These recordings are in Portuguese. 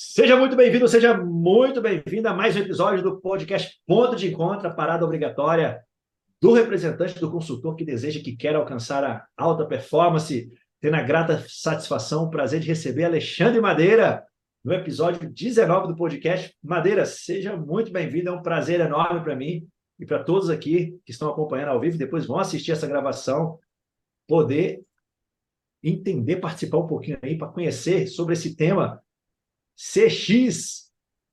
Seja muito bem-vindo, seja muito bem-vinda a mais um episódio do podcast Ponto de Encontro, a parada obrigatória do representante do consultor que deseja, que quer alcançar a alta performance, tendo a grata satisfação, o prazer de receber Alexandre Madeira no episódio 19 do podcast. Madeira, seja muito bem-vindo, é um prazer enorme para mim e para todos aqui que estão acompanhando ao vivo, depois vão assistir essa gravação, poder entender, participar um pouquinho aí, para conhecer sobre esse tema CX,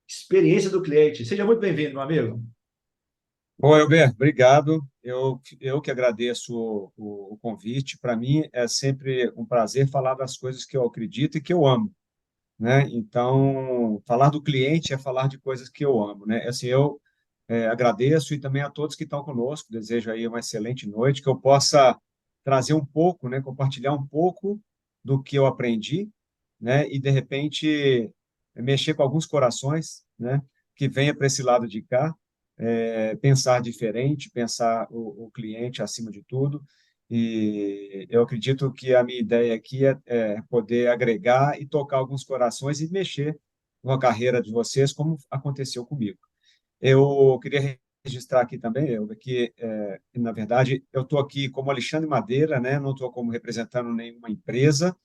experiência do cliente. Seja muito bem-vindo, meu amigo. Bom, Elber, obrigado. Eu que agradeço o convite. Para mim é sempre um prazer falar das coisas que eu acredito e que eu amo, né? Então, falar do cliente é falar de coisas que eu amo, né? Assim, eu agradeço e também a todos que estão conosco. Desejo aí uma excelente noite, que eu possa trazer um pouco, né? Compartilhar um pouco do que eu aprendi, né? E de repente mexer com alguns corações, né? Que venha para esse lado de cá, pensar diferente, pensar o cliente acima de tudo. E eu acredito que a minha ideia aqui é poder agregar e tocar alguns corações e mexer com a carreira de vocês, como aconteceu comigo. Eu queria registrar aqui também, que, na verdade, eu estou aqui como Alexandre Madeira, né? Não estou como representando nenhuma empresa,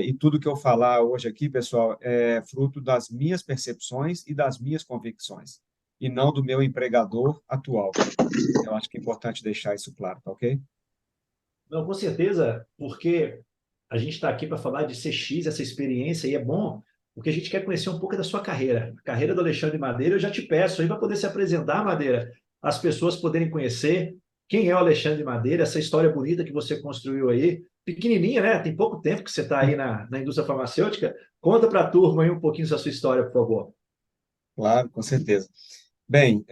e tudo que eu falar hoje aqui, pessoal, é fruto das minhas percepções e das minhas convicções, e não do meu empregador atual. Eu acho que é importante deixar isso claro, tá ok? Não, com certeza, porque a gente está aqui para falar de CX, essa experiência, e é bom, porque a gente quer conhecer um pouco da sua carreira. A carreira do Alexandre Madeira, eu já te peço aí para poder se apresentar, Madeira, as pessoas poderem conhecer quem é o Alexandre Madeira, essa história bonita que você construiu aí. Pequenininha, né? Tem pouco tempo que você está aí na indústria farmacêutica. Conta para a turma aí um pouquinho da sua história, por favor. Claro, com certeza. Bem,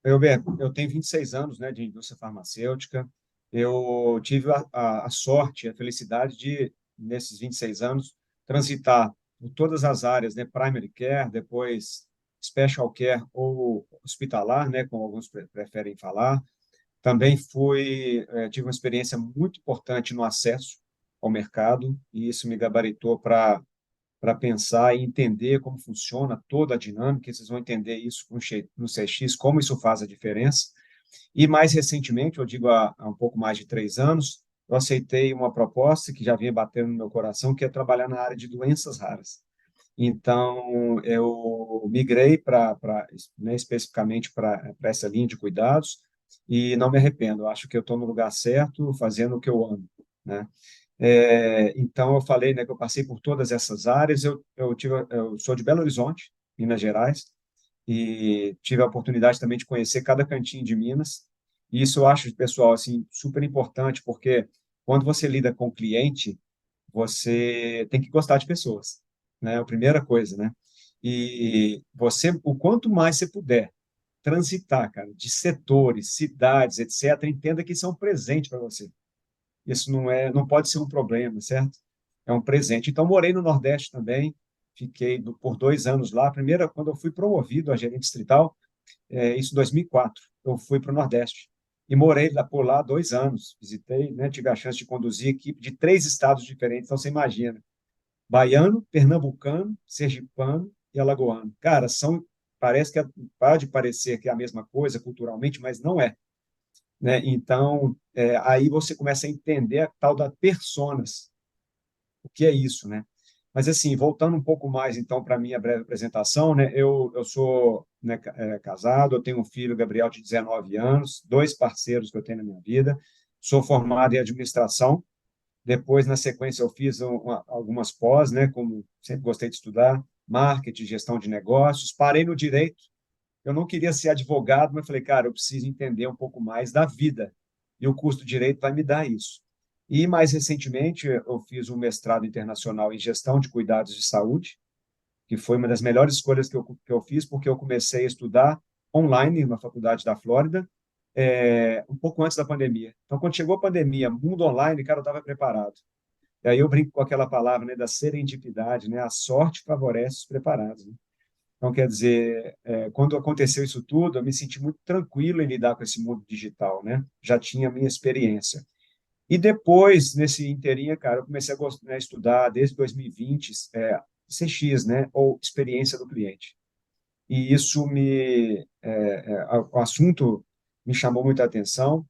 eu tenho 26 anos, né, de indústria farmacêutica. Eu tive a sorte, a felicidade de, nesses 26 anos, transitar por todas as áreas, né, primary care, depois special care ou hospitalar, né, como alguns preferem falar. Também tive uma experiência muito importante no acesso ao mercado, e isso me gabaritou para pensar e entender como funciona toda a dinâmica, e vocês vão entender isso no CX, como isso faz a diferença. E mais recentemente, eu digo há um pouco mais de 3 anos, eu aceitei uma proposta que já vinha batendo no meu coração, que é trabalhar na área de doenças raras. Então, eu migrei né, especificamente para essa linha de cuidados e não me arrependo. Eu acho que eu estou no lugar certo, fazendo o que eu amo, né? Então, eu falei, né, que eu passei por todas essas áreas. Eu sou de Belo Horizonte, Minas Gerais, e tive a oportunidade também de conhecer cada cantinho de Minas. E isso eu acho, pessoal, assim, super importante, porque quando você lida com o cliente, você tem que gostar de pessoas, né? É a primeira coisa, né? E o quanto mais você puder transitar, cara, de setores, cidades, etc., entenda que isso é um presente para você. Isso não pode ser um problema, certo? É um presente. Então, morei no Nordeste também, fiquei por 2 anos lá. Primeiro, quando eu fui promovido a gerente distrital, isso em 2004, eu fui para o Nordeste e morei lá por lá 2 anos. Visitei, né, tive a chance de conduzir equipe de 3 estados diferentes, então você imagina, baiano, pernambucano, sergipano e alagoano. Cara, parece que pode parecer que é a mesma coisa culturalmente, mas não é, né? Então, aí você começa a entender a tal da personas, o que é isso, né? Mas assim, voltando um pouco mais então para a minha breve apresentação, né? Eu sou, né, casado, eu tenho um filho, Gabriel, de 19 anos, dois parceiros que eu tenho na minha vida. Sou formado em administração. Depois, na sequência, eu fiz algumas pós, né? Como sempre gostei de estudar, marketing, gestão de negócios. Parei no direito. Eu não queria ser advogado, mas falei, cara, eu preciso entender um pouco mais da vida. E o curso de direito vai me dar isso. E mais recentemente, eu fiz um mestrado internacional em gestão de cuidados de saúde, que foi uma das melhores escolhas que eu fiz, porque eu comecei a estudar online na faculdade da Flórida, um pouco antes da pandemia. Então, quando chegou a pandemia, mundo online, cara, eu estava preparado. E aí eu brinco com aquela palavra, né, da serendipidade, né? A sorte favorece os preparados, né? Então, quer dizer, quando aconteceu isso tudo, eu me senti muito tranquilo em lidar com esse mundo digital, né? Já tinha a minha experiência. E depois, nesse inteirinho, cara, eu comecei a estudar desde 2020, CX, né, ou experiência do cliente. E isso o assunto me chamou muita atenção,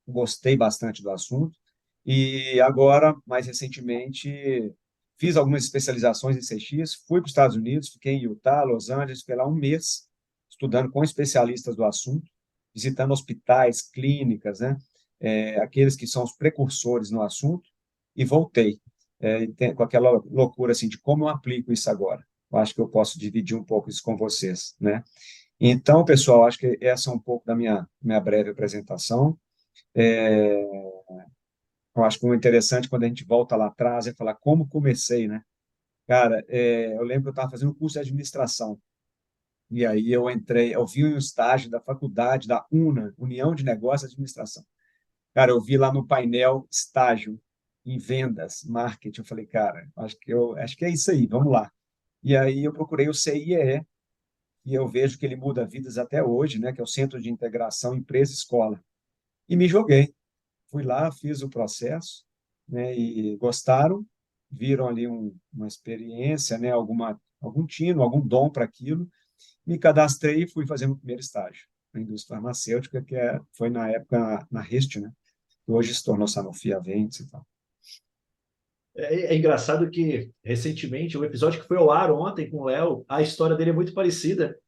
gostei bastante do assunto, e agora, mais recentemente, fiz algumas especializações em CX, fui para os Estados Unidos, fiquei em Utah, Los Angeles, fiquei lá um mês, estudando com especialistas do assunto, visitando hospitais, clínicas, né, aqueles que são os precursores no assunto, e voltei, com aquela loucura assim, de como eu aplico isso agora. Eu acho que eu posso dividir um pouco isso com vocês, né? Então, pessoal, acho que essa é um pouco da minha breve apresentação. É, eu acho que o interessante quando a gente volta lá atrás é falar como comecei, né? Cara, eu lembro que eu estava fazendo um curso de administração, e aí eu vi um estágio da faculdade, da UNA, União de Negócios e Administração. Cara, eu vi lá no painel estágio em vendas, marketing. Eu falei, cara, acho que é isso aí, vamos lá. E aí eu procurei o CIEE, e eu vejo que ele muda vidas até hoje, né? Que é o Centro de Integração Empresa-Escola. E me joguei. Fui lá, fiz o processo, né? E gostaram, viram ali uma experiência, né? Algum tino, algum dom para aquilo. Me cadastrei e fui fazer meu primeiro estágio na indústria farmacêutica, foi na época na Rest, né? Que hoje se tornou Sanofi Aventis e tal. É engraçado que, recentemente, o episódio que foi ao ar ontem com o Léo, a história dele é muito parecida.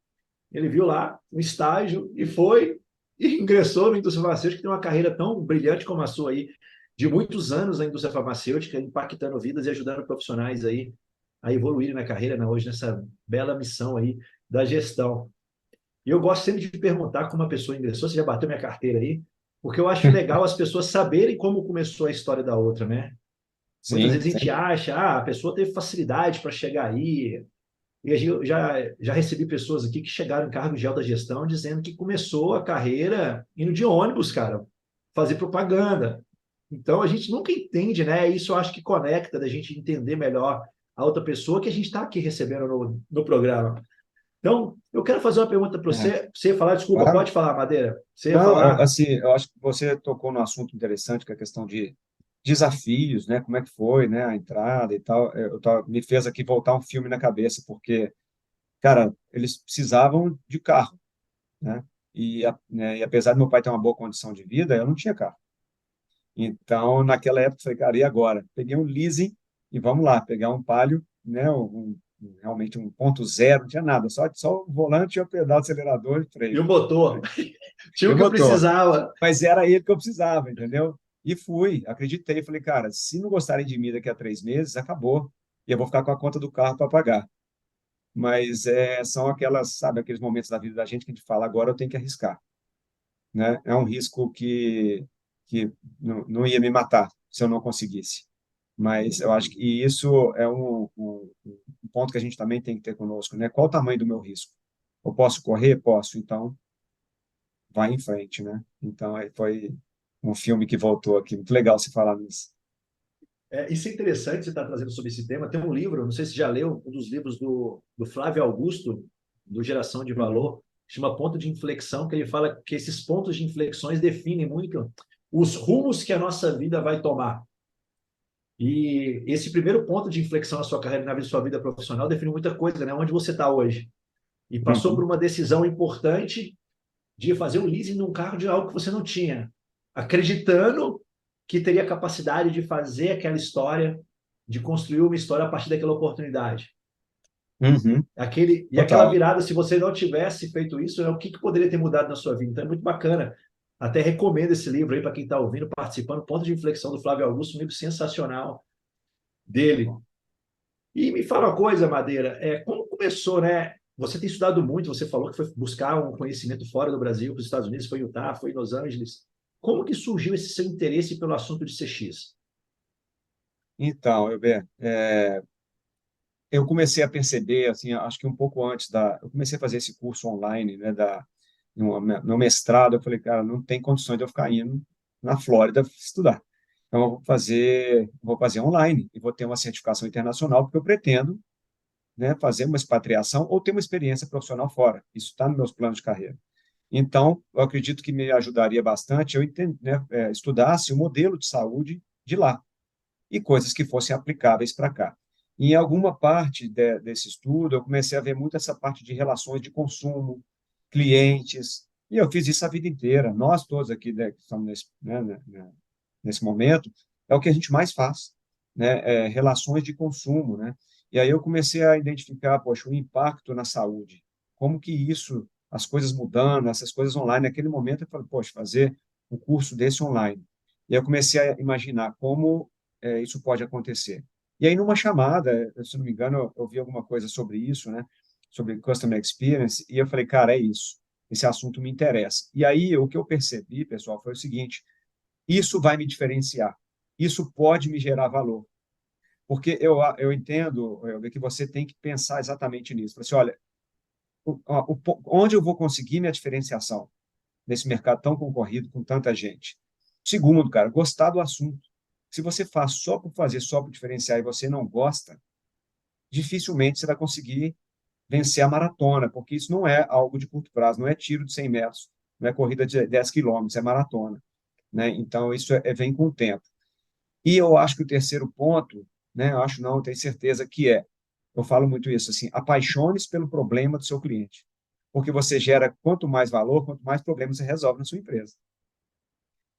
Ele viu lá um estágio e foi e ingressou na indústria farmacêutica, que tem uma carreira tão brilhante como a sua aí, de muitos anos na indústria farmacêutica, impactando vidas e ajudando profissionais aí a evoluírem na carreira, né, hoje nessa bela missão aí da gestão. E eu gosto sempre de perguntar como a pessoa ingressou, você já bateu minha carteira aí, porque eu acho legal as pessoas saberem como começou a história da outra, né? Muitas Sim, vezes a gente acha, a pessoa teve facilidade para chegar aí, e eu já recebi pessoas aqui que chegaram em cargos de alta gestão dizendo que começou a carreira indo de ônibus, cara, fazer propaganda. Então a gente nunca entende, né? Isso eu acho que conecta da gente entender melhor a outra pessoa que a gente está aqui recebendo no programa. Então, eu quero fazer uma pergunta para é, você. Você falar, desculpa, claro. pode falar, Madeira. Você ia Não, falar. assim, eu acho que você tocou num assunto interessante, que é a questão de desafios, né? Como é que foi, né? A entrada e tal. Me fez aqui voltar um filme na cabeça, porque, cara, eles precisavam de carro, né? E apesar do meu pai ter uma boa condição de vida, eu não tinha carro. Então, naquela época, eu falei, cara, e agora? Peguei um leasing e vamos lá, pegar um Palio, né? Realmente um 1.0, não tinha nada, só o volante e o pedal do acelerador e E freio. o motor? Tinha E o o que eu motor. precisava. Mas era ele que eu precisava, entendeu? E fui, acreditei, falei, cara, se não gostarem de mim daqui a 3 meses, acabou. E eu vou ficar com a conta do carro para pagar. Mas são sabe, aqueles momentos da vida da gente que a gente fala, agora eu tenho que arriscar, né? É um risco que não ia me matar se eu não conseguisse. Mas eu acho que isso é um ponto que a gente também tem que ter conosco, né? Qual o tamanho do meu risco? Eu posso correr? Posso. Então, vai em frente, né? Então, aí foi um filme que voltou aqui. Muito legal você falar nisso. Isso é interessante você estar trazendo sobre esse tema. Tem um livro, não sei se já leu, um dos livros do Flávio Augusto, do Geração de Uhum. Valor, chama Ponto de Inflexão, que ele fala que esses pontos de inflexões definem muito os rumos que a nossa vida vai tomar. E esse primeiro ponto de inflexão na sua carreira, na sua vida profissional, define muita coisa, né? Onde você está hoje. E passou por Uhum. uma decisão importante de fazer um leasing num carro de algo que você não tinha, acreditando que teria capacidade de fazer aquela história, de construir uma história a partir daquela oportunidade. Uhum. E aquela Total. virada, se você não tivesse feito isso, o que poderia ter mudado na sua vida? Então é muito bacana. Até recomendo esse livro aí para quem está ouvindo, participando. Ponto de Inflexão do Flávio Augusto, um livro sensacional dele. E me fala uma coisa, Madeira, como começou, né? Você tem estudado muito, você falou que foi buscar um conhecimento fora do Brasil, para os Estados Unidos, foi em Utah, foi em Los Angeles. Como que surgiu esse seu interesse pelo assunto de CX? Então, eu comecei a perceber, assim, acho que um pouco antes eu comecei a fazer esse curso online, né, no mestrado, eu falei, cara, não tem condições de eu ficar indo na Flórida estudar. Então, eu vou fazer online e vou ter uma certificação internacional, porque eu pretendo, né, fazer uma expatriação ou ter uma experiência profissional fora. Isso está nos meus planos de carreira. Então, eu acredito que me ajudaria bastante eu né, estudasse o modelo de saúde de lá e coisas que fossem aplicáveis para cá. E em alguma parte desse estudo, eu comecei a ver muito essa parte de relações de consumo, clientes, e eu fiz isso a vida inteira. Nós todos aqui, né, que estamos nesse momento, é o que a gente mais faz, né? Relações de consumo, né? E aí eu comecei a identificar, poxa, o impacto na saúde, como que isso, as coisas mudando, essas coisas online. Naquele momento eu falei, poxa, fazer um curso desse online. E eu comecei a imaginar como isso pode acontecer. E aí, numa chamada, se não me engano, eu vi alguma coisa sobre isso, né? Sobre Customer Experience, e eu falei, cara, é isso. Esse assunto me interessa. E aí, o que eu percebi, pessoal, foi o seguinte: isso vai me diferenciar. Isso pode me gerar valor. Porque eu entendo que você tem que pensar exatamente nisso. Falei assim, olha, onde eu vou conseguir minha diferenciação nesse mercado tão concorrido, com tanta gente? Segundo, cara, gostar do assunto. Se você faz só por fazer, só por diferenciar, e você não gosta, dificilmente você vai conseguir vencer a maratona, porque isso não é algo de curto prazo, não é tiro de 100 metros, não é corrida de 10 quilômetros, é maratona, né? Então, isso vem com o tempo. E eu acho que o terceiro ponto, né? Eu acho não, eu tenho certeza que eu falo muito isso, assim, apaixone-se pelo problema do seu cliente, porque você gera quanto mais valor, quanto mais problemas você resolve na sua empresa.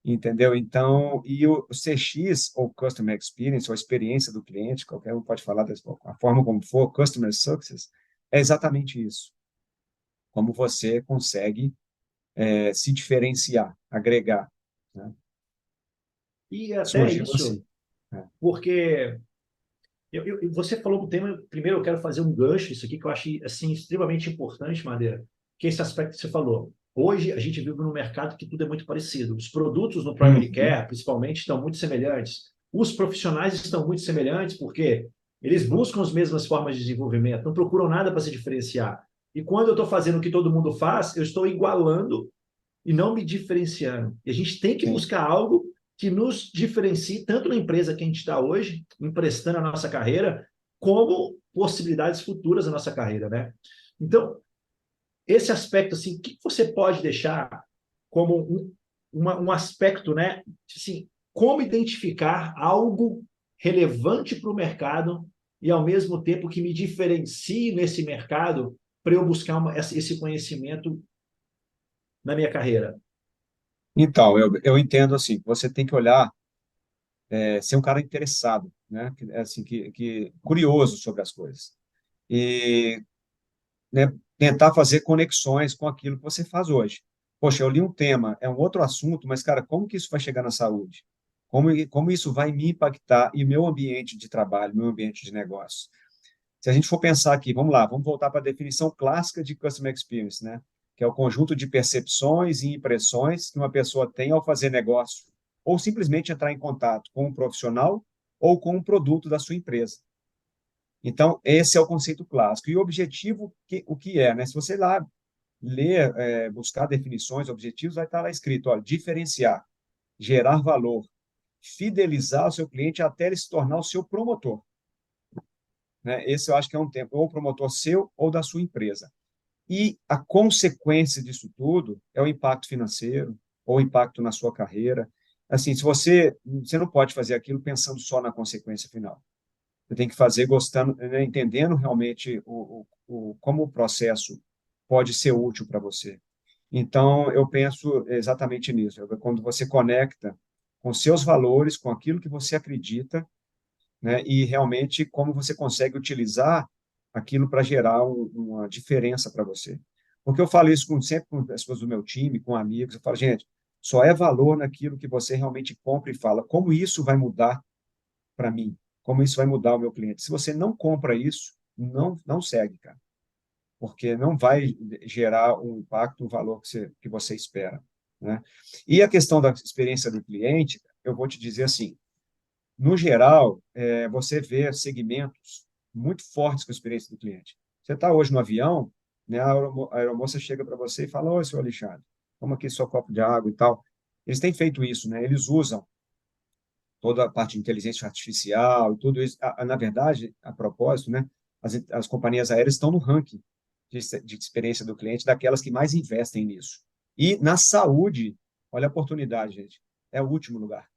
Entendeu? Então, e o CX, ou Customer Experience, ou a experiência do cliente, qualquer um pode falar a forma como for, Customer Success, é exatamente isso. Como você consegue se diferenciar, agregar, né? E até Surgiu assim. isso, Né? porque você falou um tema, primeiro eu quero fazer um gancho, isso aqui que eu achei assim, extremamente importante, Madeira, que é esse aspecto que você falou. Hoje a gente vive num mercado que tudo é muito parecido. Os produtos no Primary Uhum. Care, principalmente, estão muito semelhantes. Os profissionais estão muito semelhantes porque eles buscam as mesmas formas de desenvolvimento, não procuram nada para se diferenciar. E quando eu estou fazendo o que todo mundo faz, eu estou igualando e não me diferenciando. E a gente tem que Sim. buscar algo que nos diferencie, tanto na empresa que a gente está hoje, emprestando a nossa carreira, como possibilidades futuras da nossa carreira, né? Então, esse aspecto, assim, o que você pode deixar como um aspecto, né? Assim, como identificar algo relevante para o mercado e, ao mesmo tempo, que me diferencie nesse mercado para eu buscar esse conhecimento na minha carreira? Então, eu entendo assim, você tem que olhar, ser um cara interessado, né? Assim, que curioso sobre as coisas. E, né, tentar fazer conexões com aquilo que você faz hoje. Poxa, eu li um tema, é um outro assunto, mas, cara, como que isso vai chegar na saúde? Como isso vai me impactar e meu ambiente de trabalho, meu ambiente de negócio? Se a gente for pensar aqui, vamos lá, vamos voltar para a definição clássica de Customer Experience, né? Que é o conjunto de percepções e impressões que uma pessoa tem ao fazer negócio, ou simplesmente entrar em contato com um profissional ou com um produto da sua empresa. Então, esse é o conceito clássico. E o objetivo, o que é, né? Se você lá ler, buscar definições, objetivos, vai estar lá escrito, ó, diferenciar, gerar valor, fidelizar o seu cliente até ele se tornar o seu promotor, né? Esse eu acho que é um tempo, ou promotor seu ou da sua empresa. E a consequência disso tudo é o impacto financeiro, ou o impacto na sua carreira. Assim, se você não pode fazer aquilo pensando só na consequência final. Você tem que fazer gostando, né, entendendo realmente como o processo pode ser útil para você. Então, eu penso exatamente nisso. Quando você conecta com seus valores, com aquilo que você acredita, né, e realmente como você consegue utilizar aquilo para gerar uma diferença para você. Porque eu falo isso sempre com pessoas do meu time, com amigos, eu falo, gente, só é valor naquilo que você realmente compra e fala, como isso vai mudar para mim? Como isso vai mudar o meu cliente? Se você não compra isso, não segue, cara, porque não vai gerar um impacto, um valor que você espera, né? E a questão da experiência do cliente, eu vou te dizer assim, no geral, você vê segmentos muito fortes com a experiência do cliente. Você está hoje no avião, né, a aeromoça chega para você e fala, oi, senhor Alexandre, toma aqui seu copo de água e tal. Eles têm feito isso, né? Eles usam toda a parte de inteligência artificial e tudo isso. Na verdade, a propósito, né, as companhias aéreas estão no ranking de experiência do cliente, daquelas que mais investem nisso. E na saúde, olha a oportunidade, gente, é o último lugar.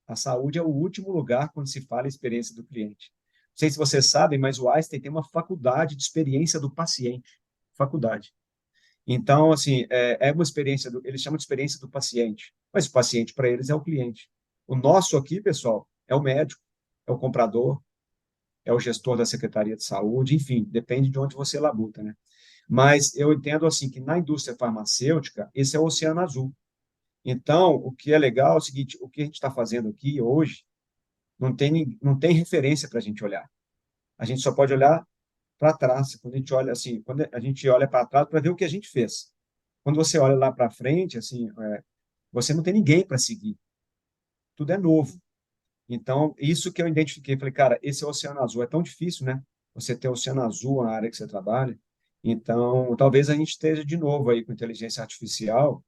A saúde é o último lugar quando se fala em experiência do cliente. sei se vocês sabem, mas o Einstein tem uma faculdade de experiência do paciente. Faculdade. Então, assim, é uma experiência, eles chamam de experiência do paciente, mas o paciente para eles é o cliente. O nosso aqui, pessoal, é o médico, é o comprador, é o gestor da Secretaria de Saúde, enfim, depende de onde você labuta, né? Mas eu entendo, assim, que na indústria farmacêutica, esse é o oceano azul. Então, o que é legal é o seguinte, o que a gente está fazendo aqui hoje, não tem referência para a gente olhar. A gente só pode olhar para trás, quando a gente olha assim, quando a gente olha para trás para ver o que a gente fez. Quando você olha lá para frente, assim, você não tem ninguém para seguir. Tudo é novo. Então, isso que eu identifiquei, falei, cara, esse oceano azul é tão difícil, né? Você ter oceano azul na área que você trabalha. Então, talvez a gente esteja de novo aí com inteligência artificial,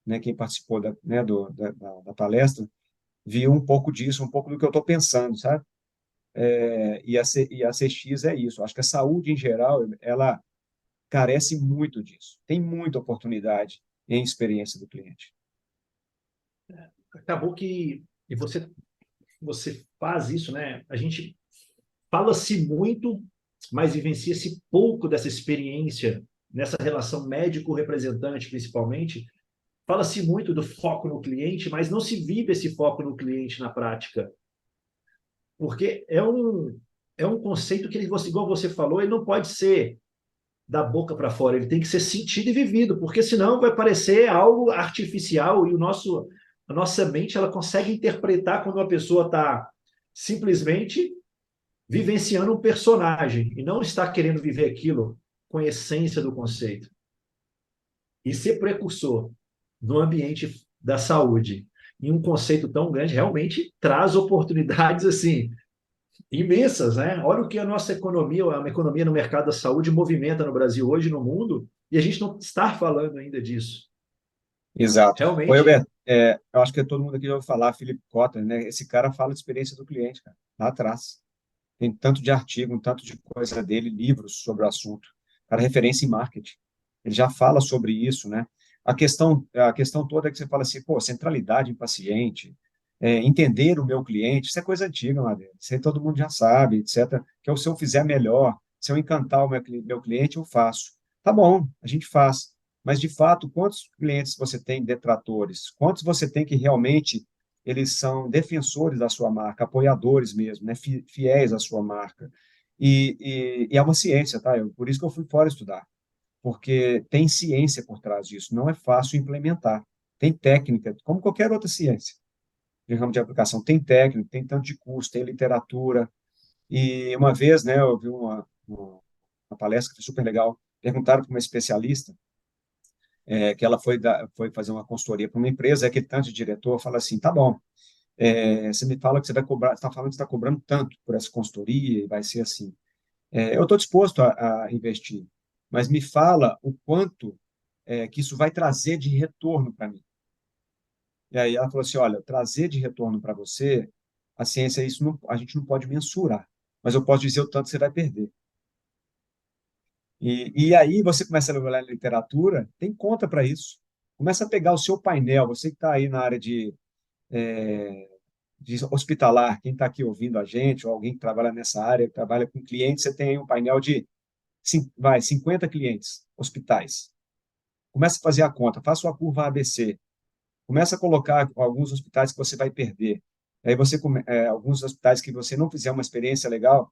né? Quem participou da palestra viu um pouco disso, um pouco do que eu estou pensando, sabe? E a CX é isso. Acho que a saúde, em geral, ela carece muito disso. Tem muita oportunidade em experiência do cliente. Acabou que e você faz isso, né? A gente fala-se muito, mas vivencia-se pouco dessa experiência nessa relação médico-representante, principalmente. Fala-se muito do foco no cliente, mas não se vive esse foco no cliente na prática, porque é um conceito que ele, igual você falou, ele não pode ser da boca para fora, ele tem que ser sentido e vivido, porque senão vai parecer algo artificial e a nossa mente ela consegue interpretar quando uma pessoa está simplesmente vivenciando um personagem e não está querendo viver aquilo com a essência do conceito. E ser precursor no ambiente da saúde em um conceito tão grande realmente traz oportunidades assim imensas, né? Olha o que a nossa economia, a economia no mercado da saúde movimenta no Brasil hoje, no mundo, e a gente não está falando ainda disso. Exato. Oi, Realmente, Alberto, eu acho que todo mundo aqui já ouviu falar, Philip Kotler, né? Esse cara fala de experiência do cliente, cara, lá atrás. Tem tanto de artigo, um tanto de coisa dele, livros sobre o assunto. Cara, referência em marketing. Ele já fala sobre isso, né? A questão toda é que você fala assim, pô, centralidade em paciente, entender o meu cliente, isso é coisa antiga, Madeira. Isso aí todo mundo já sabe, etc. Que se eu fizer melhor, se eu encantar o meu cliente, eu faço. Tá bom, a gente faz. Mas, de fato, quantos clientes você tem detratores? Quantos você tem que realmente eles são defensores da sua marca, apoiadores mesmo, né, fiéis à sua marca. E é uma ciência, tá? Por isso que eu fui fora estudar, porque tem ciência por trás disso, não é fácil implementar. Tem técnica, como qualquer outra ciência de ramo de aplicação, tem técnica, tem tanto de curso, tem literatura. E uma vez, né, eu vi uma palestra que foi super legal, perguntaram para uma especialista que ela foi fazer uma consultoria para uma empresa, aquele tanto de diretor fala assim, tá bom, você me fala que você vai cobrar, está falando que está cobrando tanto por essa consultoria e vai ser assim. Eu estou disposto a investir, mas me fala o quanto que isso vai trazer de retorno para mim. E aí ela falou assim, olha, trazer de retorno para você, a ciência, isso não, a gente não pode mensurar, mas eu posso dizer o tanto que você vai perder. E aí você começa a olhar na literatura, tem conta para isso. Começa a pegar o seu painel, você que está aí na área de hospitalar, quem está aqui ouvindo a gente, ou alguém que trabalha nessa área, que trabalha com clientes, você tem aí um painel de 50 clientes, hospitais. Começa a fazer a conta, faça uma curva ABC. Começa a colocar alguns hospitais que você vai perder. Aí alguns hospitais que você não fizer uma experiência legal,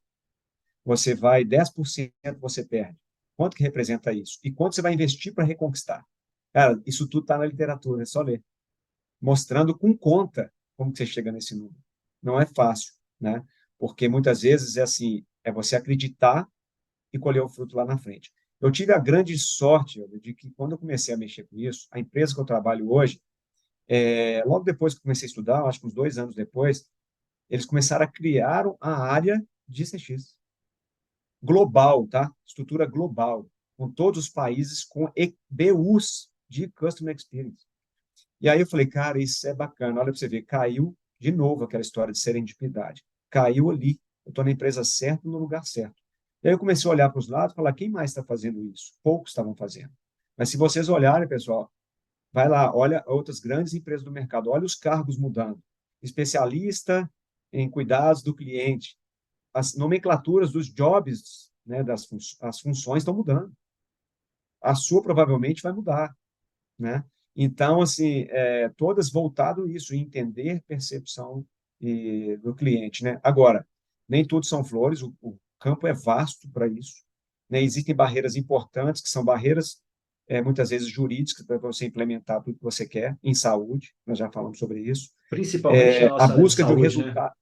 você vai 10% você perde. Quanto que representa isso? E quanto você vai investir para reconquistar? Cara, isso tudo está na literatura, é só ler. Mostrando com conta como que você chega nesse número. Não é fácil, né? Porque muitas vezes é assim, é você acreditar e colher o fruto lá na frente. Eu tive a grande sorte de que quando eu comecei a mexer com isso, a empresa que eu trabalho hoje, logo depois que eu comecei a estudar, acho que uns 2 anos depois, eles começaram a criar a área de CX global, tá? Estrutura global, com todos os países com BUs de Customer Experience. E aí eu falei, cara, isso é bacana. Olha para você ver, caiu de novo aquela história de serendipidade. Caiu ali. Eu estou na empresa certa, no lugar certo. E aí eu comecei a olhar para os lados e falar, quem mais está fazendo isso? Poucos estavam fazendo. Mas se vocês olharem, pessoal, vai lá, olha outras grandes empresas do mercado, olha os cargos mudando. Especialista em cuidados do cliente. as nomenclaturas dos jobs, né, as funções estão mudando. A sua provavelmente vai mudar, né? Então, assim, todas voltado a isso, entender percepção do cliente, né? Agora, nem tudo são flores, o campo é vasto para isso, né? Existem barreiras importantes, que são barreiras, muitas vezes, jurídicas, para você implementar tudo que você quer em saúde, nós já falamos sobre isso. Principalmente na A nossa área de busca do saúde, né? resultado,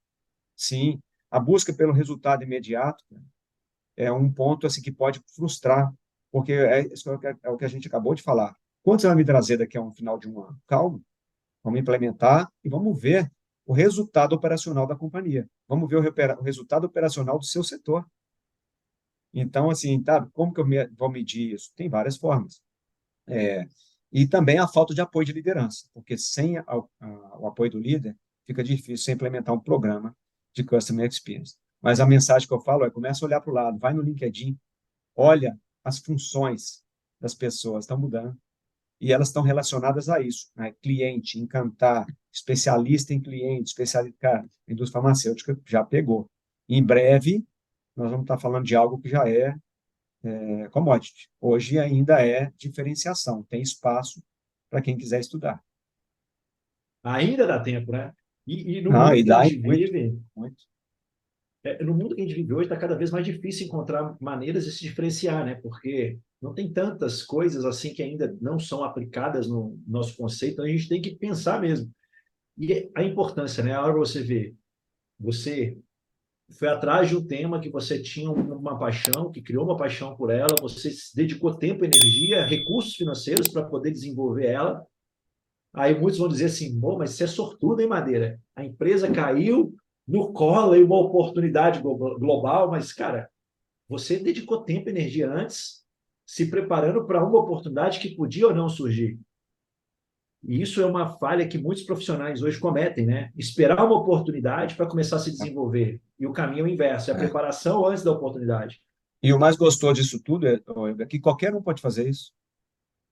sim, a busca pelo resultado imediato é um ponto assim que pode frustrar, porque isso é o que a gente acabou de falar. Quanto você vai me trazer daqui a um final de um ano? Calma, vamos implementar e vamos ver o resultado operacional da companhia. Vamos ver o resultado operacional do seu setor. Então, assim, tá, como que vou medir isso? Tem várias formas. E também a falta de apoio de liderança, porque sem o apoio do líder, fica difícil você implementar um programa de Customer Experience. Mas a mensagem que eu falo é, começa a olhar para o lado, vai no LinkedIn, olha as funções das pessoas estão mudando e elas estão relacionadas a isso, né? Cliente, encantar, especialista em cliente, especialista, cara, a indústria farmacêutica já pegou. Em breve, nós vamos estar falando de algo que já é commodity. Hoje ainda é diferenciação, tem espaço para quem quiser estudar. Ainda dá tempo, né? E no Ah, mundo e que a dá gente muito, vive, muito. no mundo que a gente vive hoje, está cada vez mais difícil encontrar maneiras de se diferenciar, né? Porque não tem tantas coisas assim que ainda não são aplicadas no nosso conceito, então a gente tem que pensar mesmo. E a importância, né? A hora você vê, você foi atrás de um tema que você tinha uma paixão, que criou uma paixão por ela, você se dedicou tempo, energia, recursos financeiros para poder desenvolver ela. Aí muitos vão dizer assim, pô, mas você é sortudo, hein, Madeira? A empresa caiu no colo e uma oportunidade global, mas, cara, você dedicou tempo e energia antes, se preparando para uma oportunidade que podia ou não surgir. E isso é uma falha que muitos profissionais hoje cometem, né? Esperar uma oportunidade para começar a se desenvolver. E o caminho é o inverso, é a É. preparação antes da oportunidade. E o mais gostoso disso tudo é que qualquer um pode fazer isso.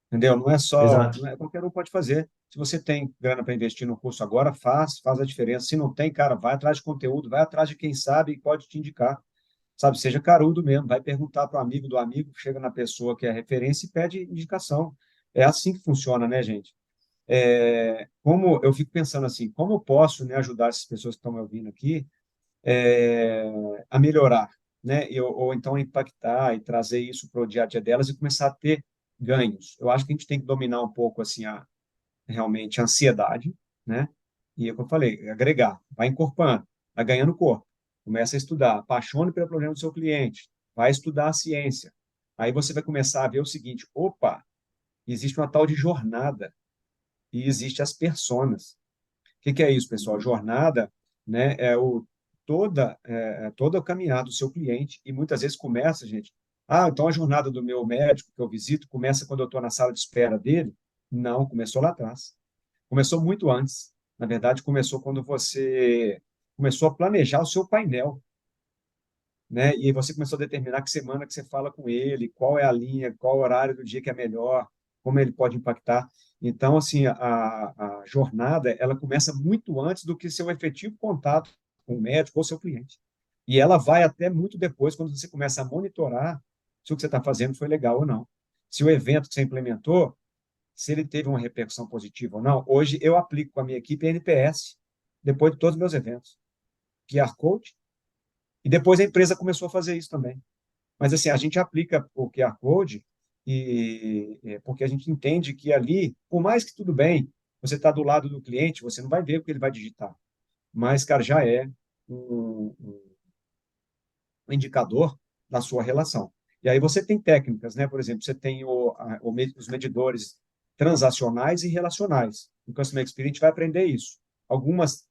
Entendeu? Não é só, Exato. não é, qualquer um pode fazer. Se você tem grana para investir no curso agora, faz a diferença. Se não tem, cara, vai atrás de conteúdo, vai atrás de quem sabe e pode te indicar. Sabe, seja carudo mesmo, vai perguntar para o amigo do amigo, chega na pessoa que é referência e pede indicação. É assim que funciona, né, gente? Como eu fico pensando assim, como eu posso, né, ajudar essas pessoas que estão me ouvindo aqui a melhorar, né? Ou então impactar e trazer isso para o dia a dia delas e começar a ter ganhos. Eu acho que a gente tem que dominar um pouco assim realmente a ansiedade, né? E é o que eu falei, agregar, vai encorpando, vai ganhando corpo, começa a estudar, apaixone pelo problema do seu cliente, vai estudar a ciência. Aí você vai começar a ver o seguinte, opa, existe uma tal de jornada e existe as personas. O que é isso, pessoal? Jornada, né, todo o caminhar do seu cliente e muitas vezes começa, gente. Ah, então a jornada do meu médico que eu visito começa quando eu estou na sala de espera dele? Não, começou lá atrás. Começou muito antes. Na verdade, começou quando você começou a planejar o seu painel, né? E aí você começou a determinar que semana que você fala com ele, qual é a linha, qual o horário do dia que é melhor, como ele pode impactar. Então, assim, a jornada, ela começa muito antes do que seu efetivo contato com o médico ou seu cliente. E ela vai até muito depois, quando você começa a monitorar se o que você está fazendo foi legal ou não. Se o evento que você implementou, se ele teve uma repercussão positiva ou não. Hoje, eu aplico com a minha equipe NPS, depois de todos os meus eventos. QR Code, e depois a empresa começou a fazer isso também. Mas assim, a gente aplica o QR Code porque a gente entende que ali, por mais que tudo bem, você está do lado do cliente, você não vai ver o que ele vai digitar. Mas, cara, já é um indicador da sua relação. E aí você tem técnicas, né? Por exemplo, você tem os medidores transacionais e relacionais. No Customer Experience, a gente vai aprender isso. Alguns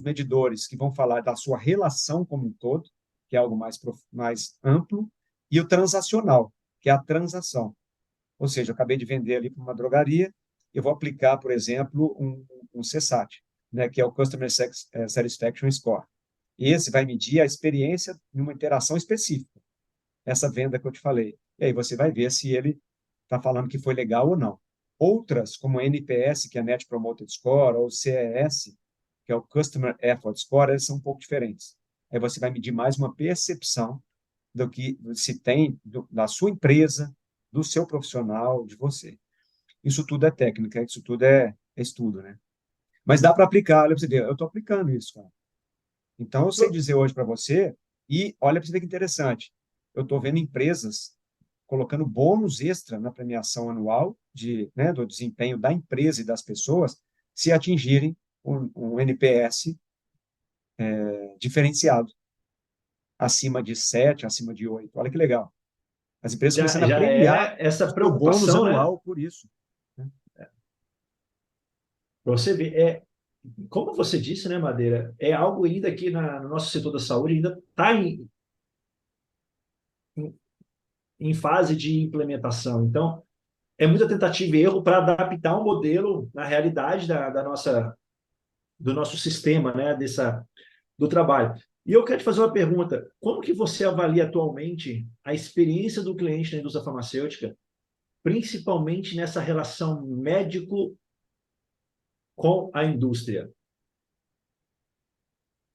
medidores que vão falar da sua relação como um todo, que é algo mais amplo, e o transacional, que é a transação. Ou seja, eu acabei de vender ali para uma drogaria, eu vou aplicar, por exemplo, um CSAT, né, que é o Customer Satisfaction Score. Esse vai medir a experiência em uma interação específica, essa venda que eu te falei. E aí você vai ver se ele está falando que foi legal ou não. Outras, como NPS, que é Net Promoter Score, ou CES, que é o Customer Effort Score, eles são um pouco diferentes. aí você vai medir mais uma percepção do que se tem da sua empresa, do seu profissional, de você. Isso tudo é técnica, isso tudo é estudo, né? Mas dá para aplicar, olha para você ver, eu estou aplicando isso, cara. Então, eu sei dizer hoje para você, e olha para você ver que interessante, eu estou vendo empresas colocando bônus extra na premiação anual né, do desempenho da empresa e das pessoas se atingirem um NPS diferenciado, acima de 7, acima de 8. Olha que legal. As empresas começando a Já premiar é essa o seu bônus preocupação, né? anual por isso, né? Para você ver, como você disse, né, Madeira, é algo ainda aqui no nosso setor da saúde, ainda está em, em fase de implementação. Então, é muita tentativa e erro para adaptar um modelo na realidade do nosso sistema, né, do trabalho. E eu quero te fazer uma pergunta: como que você avalia atualmente a experiência do cliente na indústria farmacêutica, principalmente nessa relação médico com a indústria?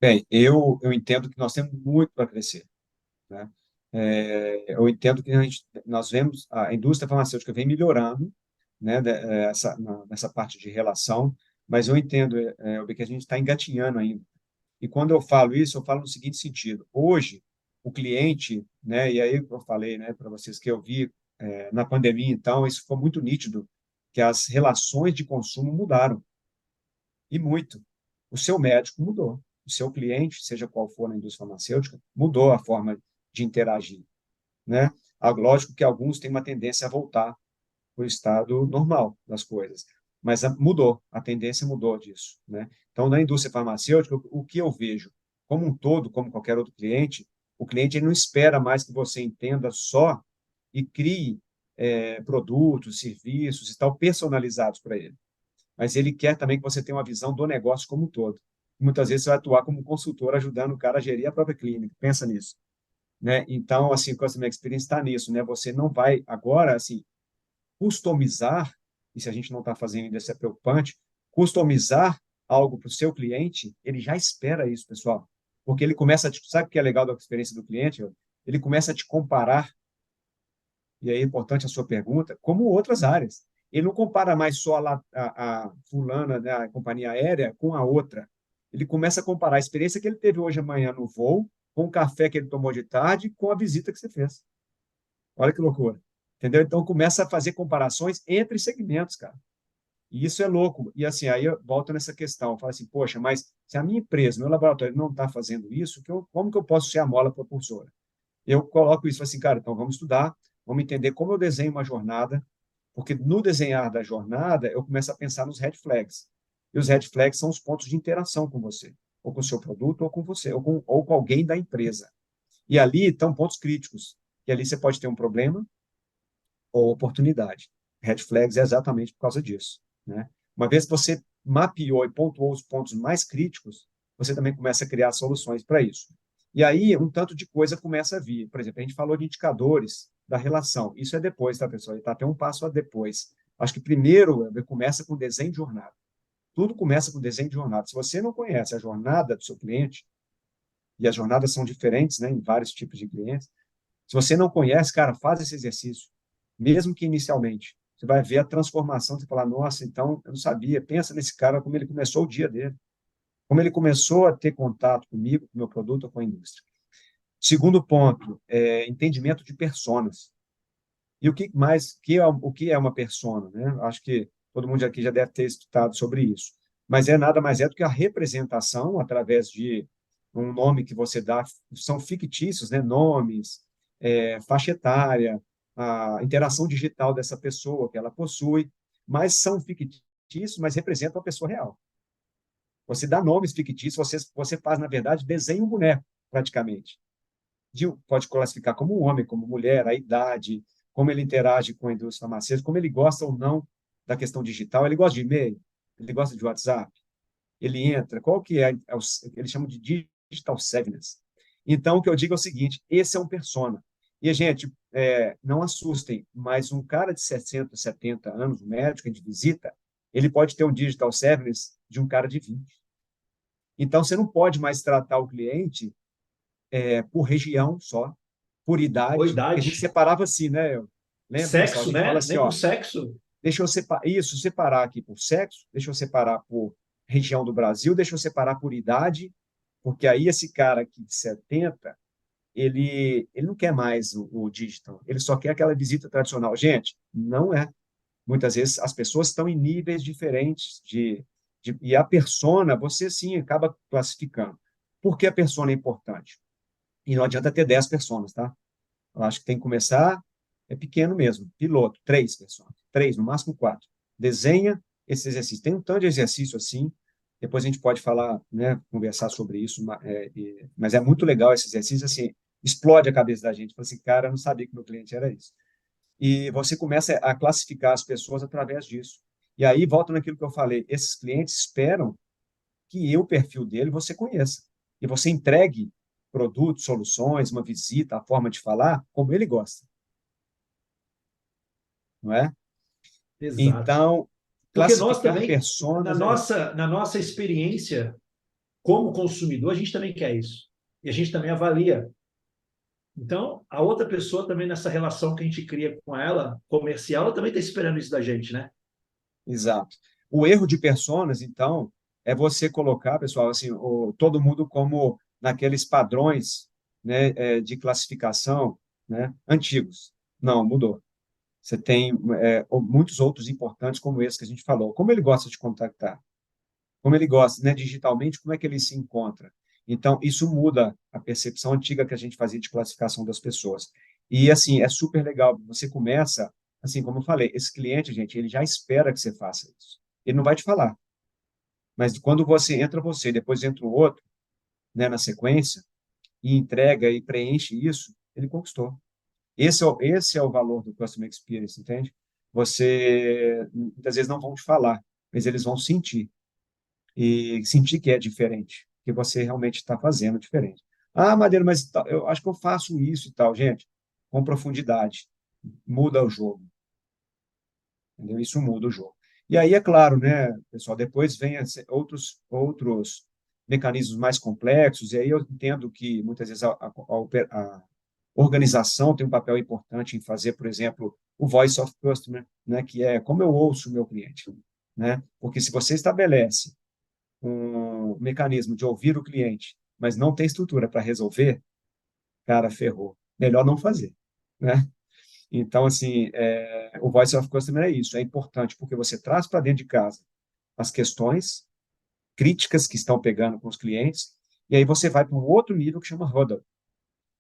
Bem, eu entendo que nós temos muito para crescer, né? Eu entendo que nós vemos a indústria farmacêutica vem melhorando, né, nessa parte de relação, mas eu entendo, que a gente está engatinhando ainda. E quando eu falo isso, eu falo no seguinte sentido: hoje, o cliente, né, e aí eu falei, né, para vocês que eu vi na pandemia, então, isso ficou muito nítido, que as relações de consumo mudaram, e muito. O seu médico mudou, o seu cliente, seja qual for na indústria farmacêutica, mudou a forma de interagir, né? Lógico que alguns têm uma tendência a voltar para o estado normal das coisas, mas mudou, a tendência mudou disso, né? Então, na indústria farmacêutica, o que eu vejo, como um todo, como qualquer outro cliente, o cliente ele não espera mais que você entenda só e crie produtos, serviços e tal personalizados para ele, mas ele quer também que você tenha uma visão do negócio como um todo. Muitas vezes você vai atuar como consultor ajudando o cara a gerir a própria clínica. Pensa nisso, né? Então, assim, Customer Experience está nisso, né? Você não vai agora, assim, customizar, e se a gente não está fazendo ainda, isso é preocupante, customizar algo para o seu cliente, ele já espera isso, pessoal. Porque ele começa a te, sabe o que é legal da experiência do cliente? Ele começa a te comparar, e aí é importante a sua pergunta, como outras áreas. Ele não compara mais só a fulana, né, a companhia aérea, com a outra. Ele começa a comparar a experiência que ele teve hoje amanhã no voo, com o café que ele tomou de tarde, com a visita que você fez. Olha que loucura. Entendeu? Então começa a fazer comparações entre segmentos, cara. E isso é louco. E assim, aí eu volto nessa questão. Eu falo assim, poxa, mas se a minha empresa, meu laboratório não está fazendo isso, como que eu posso ser a mola propulsora? Eu coloco isso assim, cara, então vamos estudar, vamos entender como eu desenho uma jornada, porque no desenhar da jornada eu começo a pensar nos red flags. E os red flags são os pontos de interação com você, ou com o seu produto, ou com você, ou com alguém da empresa. E ali estão pontos críticos. E ali você pode ter um problema ou oportunidade. Red flags é exatamente por causa disso, né? Uma vez que você mapeou e pontuou os pontos mais críticos, você também começa a criar soluções para isso. E aí, um tanto de coisa começa a vir. Por exemplo, a gente falou de indicadores da relação. Isso é depois, tá, pessoal? Está até um passo a depois. Acho que primeiro começa com desenho de jornada. Tudo começa com desenho de jornada. Se você não conhece a jornada do seu cliente, e as jornadas são diferentes, né, em vários tipos de clientes, se você não conhece, cara, faz esse exercício, mesmo que inicialmente. Você vai ver a transformação, você falar, nossa, então eu não sabia, pensa nesse cara, como ele começou o dia dele, como ele começou a ter contato comigo, com o meu produto ou com a indústria. Segundo ponto, entendimento de personas. E o que mais, o que é uma persona, né? Acho que todo mundo aqui já deve ter estudado sobre isso. Mas nada mais é do que a representação através de um nome que você dá, são fictícios, né? Nomes, faixa etária, a interação digital dessa pessoa que ela possui, mas são fictícios, mas representam a pessoa real. Você dá nomes fictícios, você faz, na verdade, desenha um boneco, praticamente. Pode classificar como um homem, como mulher, a idade, como ele interage com a indústria farmacêutica, como ele gosta ou não da questão digital. Ele gosta de e-mail, ele gosta de WhatsApp, ele entra. Qual que é? Eles chamam de digital savviness. Então, o que eu digo é o seguinte: esse é um persona. E, gente, não assustem, mas um cara de 60, 70 anos, um médico que a gente visita, ele pode ter um digital savviness de um cara de 20. Então, você não pode mais tratar o cliente por região só, por Ou idade, que a gente idade, separava assim, né? Lembra, pessoal? A sexo, gente fala né? assim, Nem por ó, sexo. deixa eu separar aqui por sexo, deixa eu separar por região do Brasil, deixa eu separar por idade, porque aí esse cara aqui de 70, ele não quer mais o digital, ele só quer aquela visita tradicional. Gente, não é. Muitas vezes as pessoas estão em níveis diferentes e a persona, você sim acaba classificando. Por que a persona é importante? E não adianta ter 10 personas, tá? Eu acho que tem que começar, é pequeno mesmo, piloto, 3 pessoas, 3, no máximo 4. Desenha esse exercício. Tem um tanto de exercício assim, depois a gente pode falar, né, conversar sobre isso, mas é muito legal esse exercício, assim, explode a cabeça da gente. Fala assim, cara, eu não sabia que meu cliente era isso. E você começa a classificar as pessoas através disso. E aí, volta naquilo que eu falei, esses clientes esperam que o perfil dele você conheça. E você entregue produtos, soluções, uma visita, a forma de falar, como ele gosta, não é? Exato. Então, Porque nós classificar também, personas é isso. na nossa experiência como consumidor, a gente também quer isso. E a gente também avalia. Então, a outra pessoa também nessa relação que a gente cria com ela, comercial, ela também está esperando isso da gente, né? Exato. O erro de personas, então, é você colocar, pessoal, assim, todo mundo como naqueles padrões, né, de classificação, né, antigos. Não, mudou. Você tem muitos outros importantes, como esse que a gente falou. Como ele gosta de contactar? Como ele gosta, né, digitalmente, como é que ele se encontra? Então, isso muda a percepção antiga que a gente fazia de classificação das pessoas. E, assim, é super legal. Você começa, assim, como eu falei, esse cliente, gente, ele já espera que você faça isso. Ele não vai te falar. Mas quando você, depois entra o outro, né, na sequência, e entrega e preenche isso, ele conquistou. Esse é o valor do Customer Experience, entende? Muitas vezes não vão te falar, mas eles vão sentir. E sentir que é diferente, que você realmente está fazendo diferente. Ah, Madeira, mas eu acho que eu faço isso e tal. Gente, com profundidade, muda o jogo, entendeu? Isso muda o jogo. E aí, é claro, né, pessoal, depois vem outros mecanismos mais complexos, e aí eu entendo que muitas vezes a organização tem um papel importante em fazer, por exemplo, o Voice of Customer, né, que é como eu ouço o meu cliente, né? Porque se você estabelece um mecanismo de ouvir o cliente, mas não tem estrutura para resolver, cara, ferrou. Melhor não fazer, né? Então, assim, o Voice of Customer é isso, é importante porque você traz para dentro de casa as questões críticas que estão pegando com os clientes, e aí você vai para um outro nível que chama Huddle,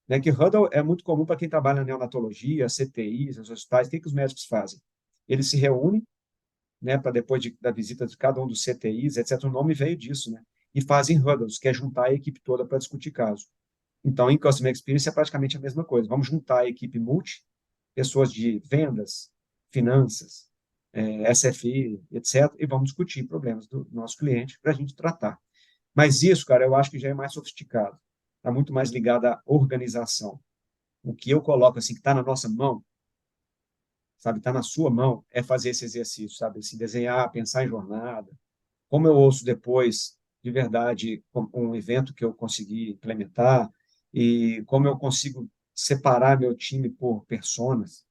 né? Que Huddle é muito comum para quem trabalha na neonatologia, CTIs, os hospitais. O que os médicos fazem? Eles se reúnem, né, para depois da visita de cada um dos CTIs, etc. O nome veio disso, né? E fazem huddles, que é juntar a equipe toda para discutir caso. Então, em Customer Experience é praticamente a mesma coisa. Vamos juntar a equipe multi, pessoas de vendas, finanças, SFI, etc., e vamos discutir problemas do nosso cliente para a gente tratar. Mas isso, cara, eu acho que já é mais sofisticado. Está muito mais ligado à organização. O que eu coloco assim, que está na nossa mão, sabe, está na sua mão, é fazer esse exercício, sabe, se desenhar, pensar em jornada. Como eu ouço depois, de verdade, um evento que eu consegui implementar e como eu consigo separar meu time por personas,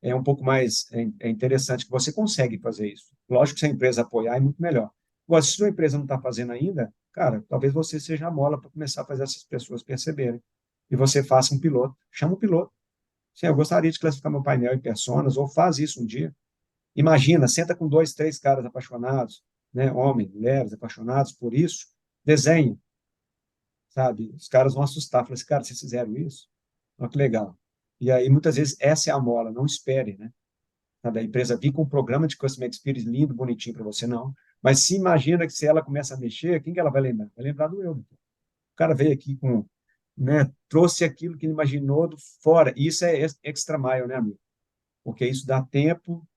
é um pouco mais interessante que você consegue fazer isso. Lógico que se a empresa apoiar é muito melhor. Agora, se a sua empresa não está fazendo ainda, cara, talvez você seja a mola para começar a fazer essas pessoas perceberem. E você faça um piloto, chama o piloto. Sim, eu gostaria de classificar meu painel em personas, ou faz isso um dia. Imagina, senta com 2, 3 caras apaixonados, né? Homens, mulheres apaixonados por isso, desenhe, sabe? Os caras vão assustar, falam assim, cara, vocês fizeram isso? Olha que legal. E aí, muitas vezes, essa é a mola, não espere, né? Sabe? A empresa vir com um programa de Customer Experience lindo, bonitinho para você, não. Mas se imagina que se ela começa a mexer, quem que ela vai lembrar? Vai lembrar do eu. O cara veio aqui com, né? Trouxe aquilo que ele imaginou do fora. E isso é extra mile, né, amigo? Porque isso dá tempo,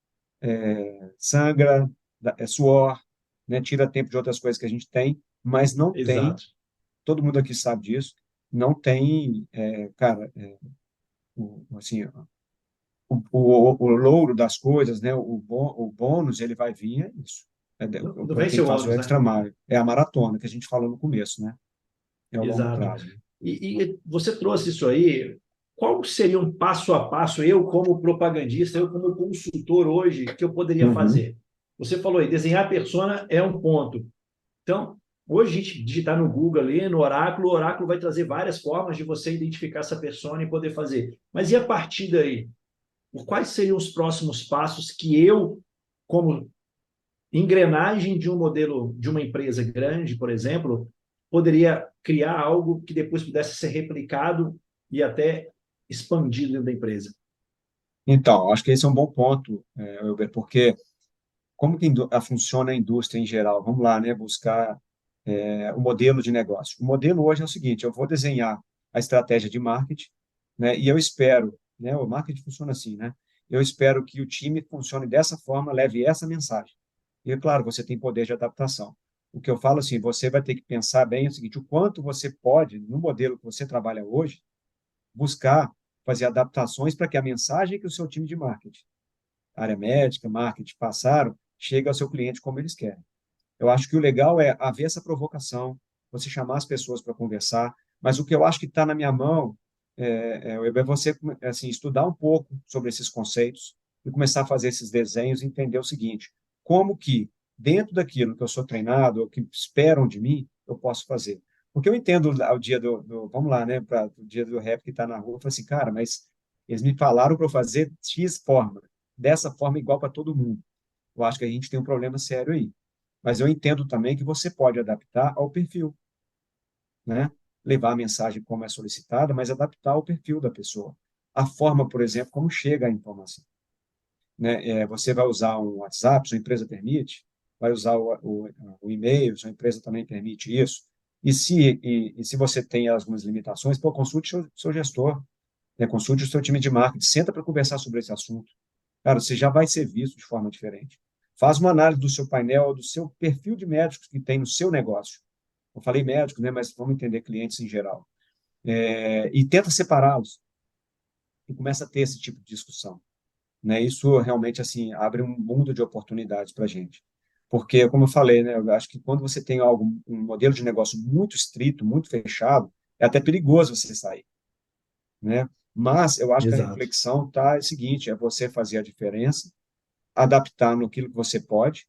sangra, é suor, né? Tira tempo de outras coisas que a gente tem, mas não tem, Exato. todo mundo aqui sabe disso, não tem, cara, assim, o louro das coisas, né? O bônus, ele vai vir, é isso. Não Para vem quem seu faz o ônus, né? extra mile. É a maratona que a gente falou no começo, né? É o longo Exato. prazo. Né? E você trouxe isso aí. Qual seria um passo a passo, eu como propagandista, eu como consultor hoje, que eu poderia Uhum. fazer? Você falou aí, desenhar a persona é um ponto. Então, hoje a gente digitar no Google ali, no Oráculo, o Oráculo vai trazer várias formas de você identificar essa persona e poder fazer. Mas e a partir daí? Quais seriam os próximos passos que eu, como engrenagem de um modelo de uma empresa grande, por exemplo, poderia criar algo que depois pudesse ser replicado e até expandido dentro da empresa? Então, acho que esse é um bom ponto, Elber, porque como que funciona a indústria em geral? Vamos lá, né? Buscar o modelo de negócio. O modelo hoje é o seguinte: eu vou desenhar a estratégia de marketing, né? E eu espero, né? O marketing funciona assim, né? Eu espero que o time funcione dessa forma, leve essa mensagem. E, é claro, você tem poder de adaptação. O que eu falo assim, você vai ter que pensar bem o seguinte: o quanto você pode, no modelo que você trabalha hoje, buscar fazer adaptações para que a mensagem que o seu time de marketing, área médica, marketing, passaram, chegue ao seu cliente como eles querem. Eu acho que o legal é haver essa provocação, você chamar as pessoas para conversar, mas o que eu acho que está na minha mão é você assim, estudar um pouco sobre esses conceitos e começar a fazer esses desenhos e entender o seguinte: como que, dentro daquilo que eu sou treinado, ou que esperam de mim, eu posso fazer. Porque eu entendo o dia vamos lá, né, para o dia do rap que está na rua, eu falo assim, cara, mas eles me falaram para eu fazer X forma, dessa forma igual para todo mundo. Eu acho que a gente tem um problema sério aí. Mas eu entendo também que você pode adaptar ao perfil, né? Levar a mensagem como é solicitada, mas adaptar ao perfil da pessoa. A forma, por exemplo, como chega a informação, né? Você vai usar um WhatsApp, sua empresa permite, vai usar o e-mail, sua empresa também permite isso. E se você tem algumas limitações, pô, consulte seu gestor, né? Consulte o seu time de marketing, senta para conversar sobre esse assunto. Cara, você já vai ser visto de forma diferente. Faz uma análise do seu painel, do seu perfil de médicos que tem no seu negócio. Eu falei médicos, né, mas vamos entender clientes em geral. E tenta separá-los e começa a ter esse tipo de discussão. Né? Isso realmente assim abre um mundo de oportunidades para a gente. Porque, como eu falei, né, eu acho que quando você tem algo, um modelo de negócio muito estrito, muito fechado, é até perigoso você sair, né? Mas eu acho que a Exato. reflexão tá é o seguinte, é você fazer a diferença, adaptar no que você pode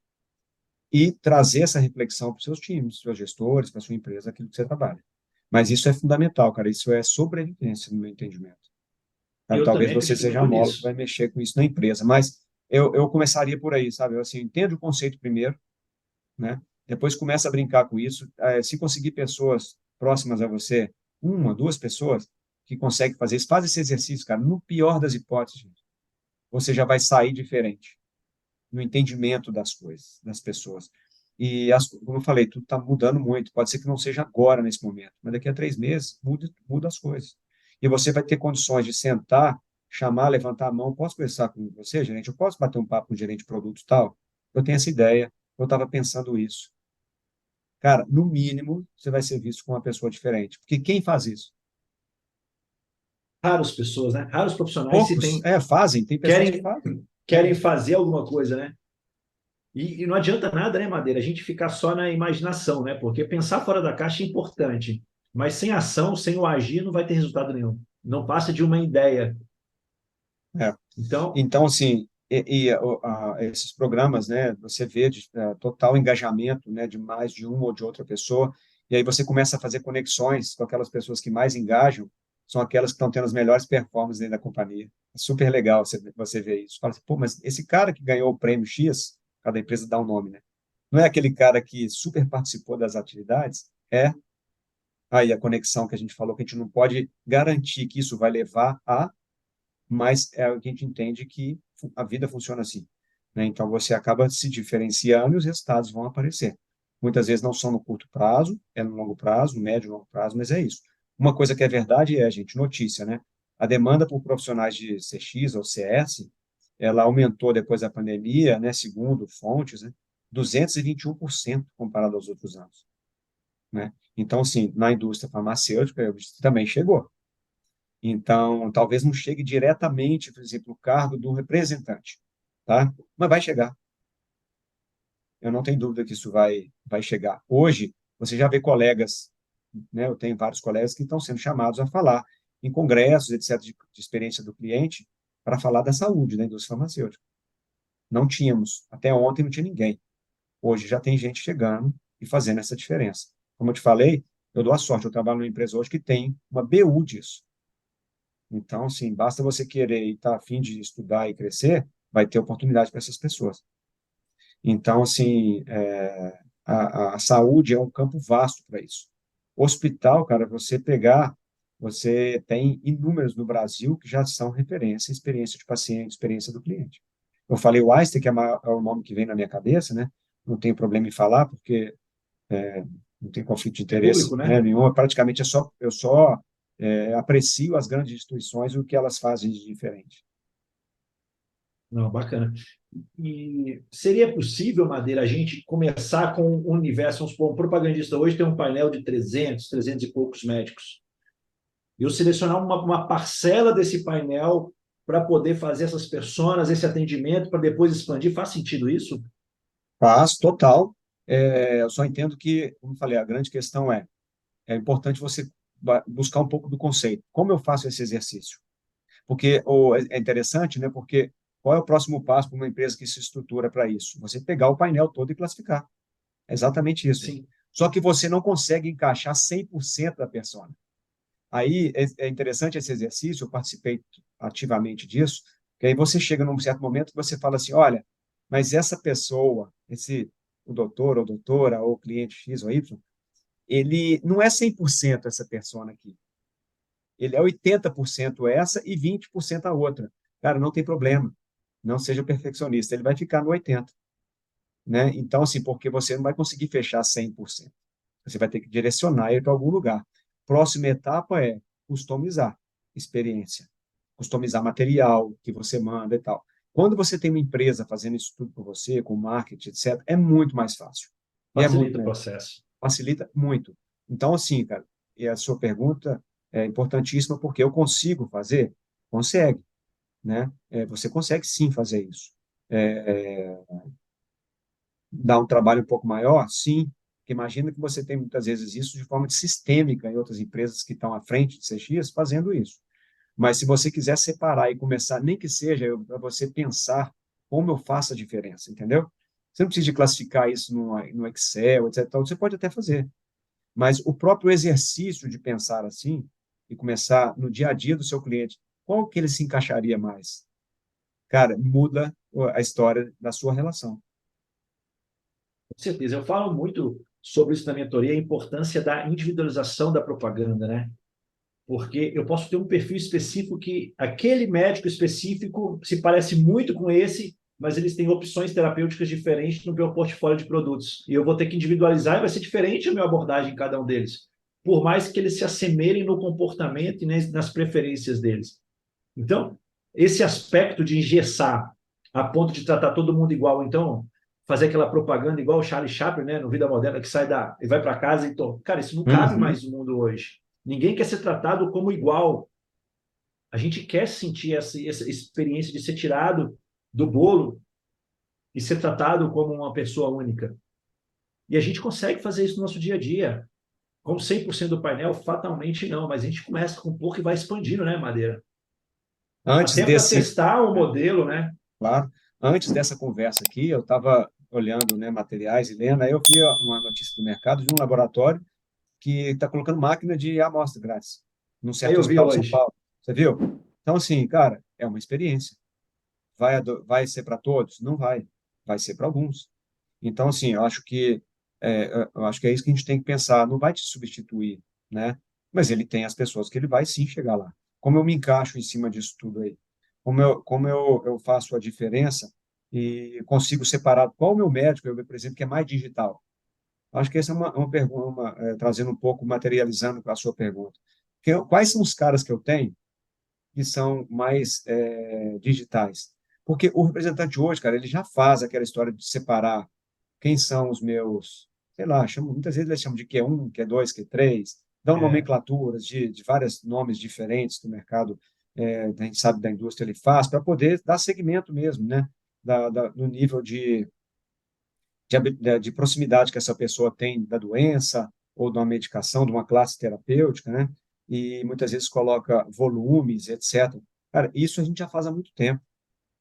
e trazer essa reflexão para os seus times, para os seus gestores, para a sua empresa, aquilo que você trabalha. Mas isso é fundamental, cara. Isso é sobrevivência, no meu entendimento. Sabe? Eu Talvez também você acredito seja a muito mola que nisso. vai mexer com isso na empresa, mas eu começaria por aí, sabe? Eu, assim, entende o conceito primeiro, né? Depois começa a brincar com isso. Se conseguir pessoas próximas a você, uma, duas pessoas que conseguem fazer isso, faz esse exercício, cara. No pior das hipóteses, gente, você já vai sair diferente no entendimento das coisas, das pessoas. E, como eu falei, tudo está mudando muito. Pode ser que não seja agora, nesse momento, mas daqui a 3 meses muda as coisas. E você vai ter condições de sentar, chamar, levantar a mão. Posso conversar com você, gerente? Eu posso bater um papo com o gerente de produto e tal? Eu tenho essa ideia, eu estava pensando isso. Cara, no mínimo, você vai ser visto como uma pessoa diferente. Porque quem faz isso? Raras pessoas, né? Raros profissionais se Poucos. tem, Fazem. Tem pessoas que querem, fazem. É, querem fazer alguma coisa, né? E não adianta nada, né, Madeira, a gente ficar só na imaginação, né? Porque pensar fora da caixa é importante, mas sem ação, sem o agir, não vai ter resultado nenhum. Não passa de uma ideia. é. Então, Então, assim, esses programas, né, você vê total engajamento, né, de mais de uma ou de outra pessoa, e aí você começa a fazer conexões com aquelas pessoas que mais engajam, são aquelas que estão tendo as melhores performances dentro da companhia. É super legal você ver isso. Fala assim, pô, mas esse cara que ganhou o prêmio X, cada empresa dá um nome, né? Não é aquele cara que super participou das atividades? É aí a conexão que a gente falou, que a gente não pode garantir que isso vai levar a, mas é o que a gente entende que a vida funciona assim, né? Então você acaba se diferenciando e os resultados vão aparecer. Muitas vezes não são no curto prazo, é no longo prazo, no médio e longo prazo, mas é isso. Uma coisa que é verdade é, gente, notícia, né? A demanda por profissionais de CX ou CS, ela aumentou depois da pandemia, né? Segundo fontes, né? 221% comparado aos outros anos, né? Então, assim, na indústria farmacêutica também chegou. Então, talvez não chegue diretamente, por exemplo, o cargo do representante, tá? Mas vai chegar. Eu não tenho dúvida que isso vai chegar. Hoje, você já vê colegas né, eu tenho vários colegas que estão sendo chamados a falar em congressos, etc., de experiência do cliente, para falar da saúde da indústria farmacêutica. Não tínhamos, até ontem não tinha ninguém. Hoje já tem gente chegando e fazendo essa diferença. Como eu te falei, eu dou a sorte, eu trabalho numa empresa hoje que tem uma BU disso. Então, assim, basta você querer e estar a fim de estudar e crescer, vai ter oportunidade para essas pessoas. Então, assim, a saúde é um campo vasto para isso. Hospital, cara, você tem inúmeros no Brasil que já são referência, experiência de paciente, experiência do cliente. Eu falei o Einstein, que é o nome que vem na minha cabeça, né? Não tem problema em falar, porque não tem conflito de É público, interesse, né, né? nenhum. Praticamente eu só aprecio as grandes instituições e o que elas fazem de diferente. Não, bacana. E seria possível, Madeira, a gente começar com um universo, vamos supor, um propagandista hoje tem um painel de 300 e poucos médicos. Eu selecionar uma parcela desse painel para poder fazer essas pessoas, esse atendimento, para depois expandir. Faz sentido isso? Faz, total. Eu só entendo que, como eu falei, a grande questão é importante você buscar um pouco do conceito. Como eu faço esse exercício? Porque é interessante, né? Porque qual é o próximo passo para uma empresa que se estrutura para isso? Você pegar o painel todo e classificar. É exatamente isso. Sim. Só que você não consegue encaixar 100% da persona. Aí é interessante esse exercício, eu participei ativamente disso, que aí você chega num certo momento que você fala assim, olha, mas essa pessoa, o doutor ou doutora, ou cliente X ou Y, ele não é 100% essa persona aqui. Ele é 80% essa e 20% a outra. Cara, não tem problema. Não seja perfeccionista. Ele vai ficar no 80%. Né? Então, assim, porque você não vai conseguir fechar 100%. Você vai ter que direcionar ele para algum lugar. Próxima etapa é customizar experiência, customizar material que você manda e tal. Quando você tem uma empresa fazendo isso tudo por você, com marketing, etc., é muito mais fácil. E é muito Facilita o melhor. processo. Facilita muito. Então, assim, cara, e a sua pergunta é importantíssima porque eu consigo fazer? Consegue, né? Você consegue sim fazer isso. É, Dá um trabalho um pouco maior? Sim, porque imagina que você tem muitas vezes isso de forma sistêmica em outras empresas que estão à frente de CX fazendo isso. Mas se você quiser separar e começar, nem que seja para você pensar como eu faço a diferença, entendeu? Você não precisa de classificar isso no Excel, etc. Você pode até fazer. Mas o próprio exercício de pensar assim e começar no dia a dia do seu cliente, qual que ele se encaixaria mais? Cara, muda a história da sua relação. Com certeza. Eu falo muito sobre isso na mentoria, a importância da individualização da propaganda, né? Porque eu posso ter um perfil específico que aquele médico específico se parece muito com esse, mas eles têm opções terapêuticas diferentes no meu portfólio de produtos. E eu vou ter que individualizar e vai ser diferente a minha abordagem em cada um deles, por mais que eles se assemelhem no comportamento e nas preferências deles. Então, esse aspecto de engessar a ponto de tratar todo mundo igual, então fazer aquela propaganda igual o Charlie Chaplin, né, no Vida Moderna, que sai e vai para casa e toma. Cara, isso não cabe Uhum. mais no mundo hoje. Ninguém quer ser tratado como igual. A gente quer sentir essa experiência de ser tirado do bolo e ser tratado como uma pessoa única. E a gente consegue fazer isso no nosso dia a dia. Com 100% do painel, fatalmente não, mas a gente começa com um pouco e vai expandindo, né, Madeira? Antes Até para desse, testar o modelo, né? claro, antes dessa conversa aqui, eu estava olhando, né, materiais e lendo, aí eu vi uma notícia do mercado de um laboratório que está colocando máquina de amostra grátis num Aí certo eu vi hospital de São hoje. Paulo. Você viu? Então, assim, cara, é uma experiência. Vai ser para todos? Não vai. Vai ser para alguns. Então, assim, eu acho que é isso que a gente tem que pensar. Não vai te substituir, né? Mas ele tem as pessoas que ele vai sim chegar lá. Como eu me encaixo em cima disso tudo aí? Eu faço a diferença e consigo separar qual o meu médico, eu, por exemplo, que é mais digital. Acho que essa é uma pergunta, trazendo um pouco, materializando a sua pergunta. Quais são os caras que eu tenho que são mais digitais? Porque o representante hoje, cara, ele já faz aquela história de separar quem são os meus, sei lá, muitas vezes eles chamam de Q1, Q2, Q3, dão É, nomenclaturas de vários nomes diferentes do mercado, a gente sabe da indústria, ele faz, para poder dar segmento mesmo, né? No nível de proximidade que essa pessoa tem da doença, ou de uma medicação, de uma classe terapêutica, né? E muitas vezes coloca volumes, etc. Cara, isso a gente já faz há muito tempo.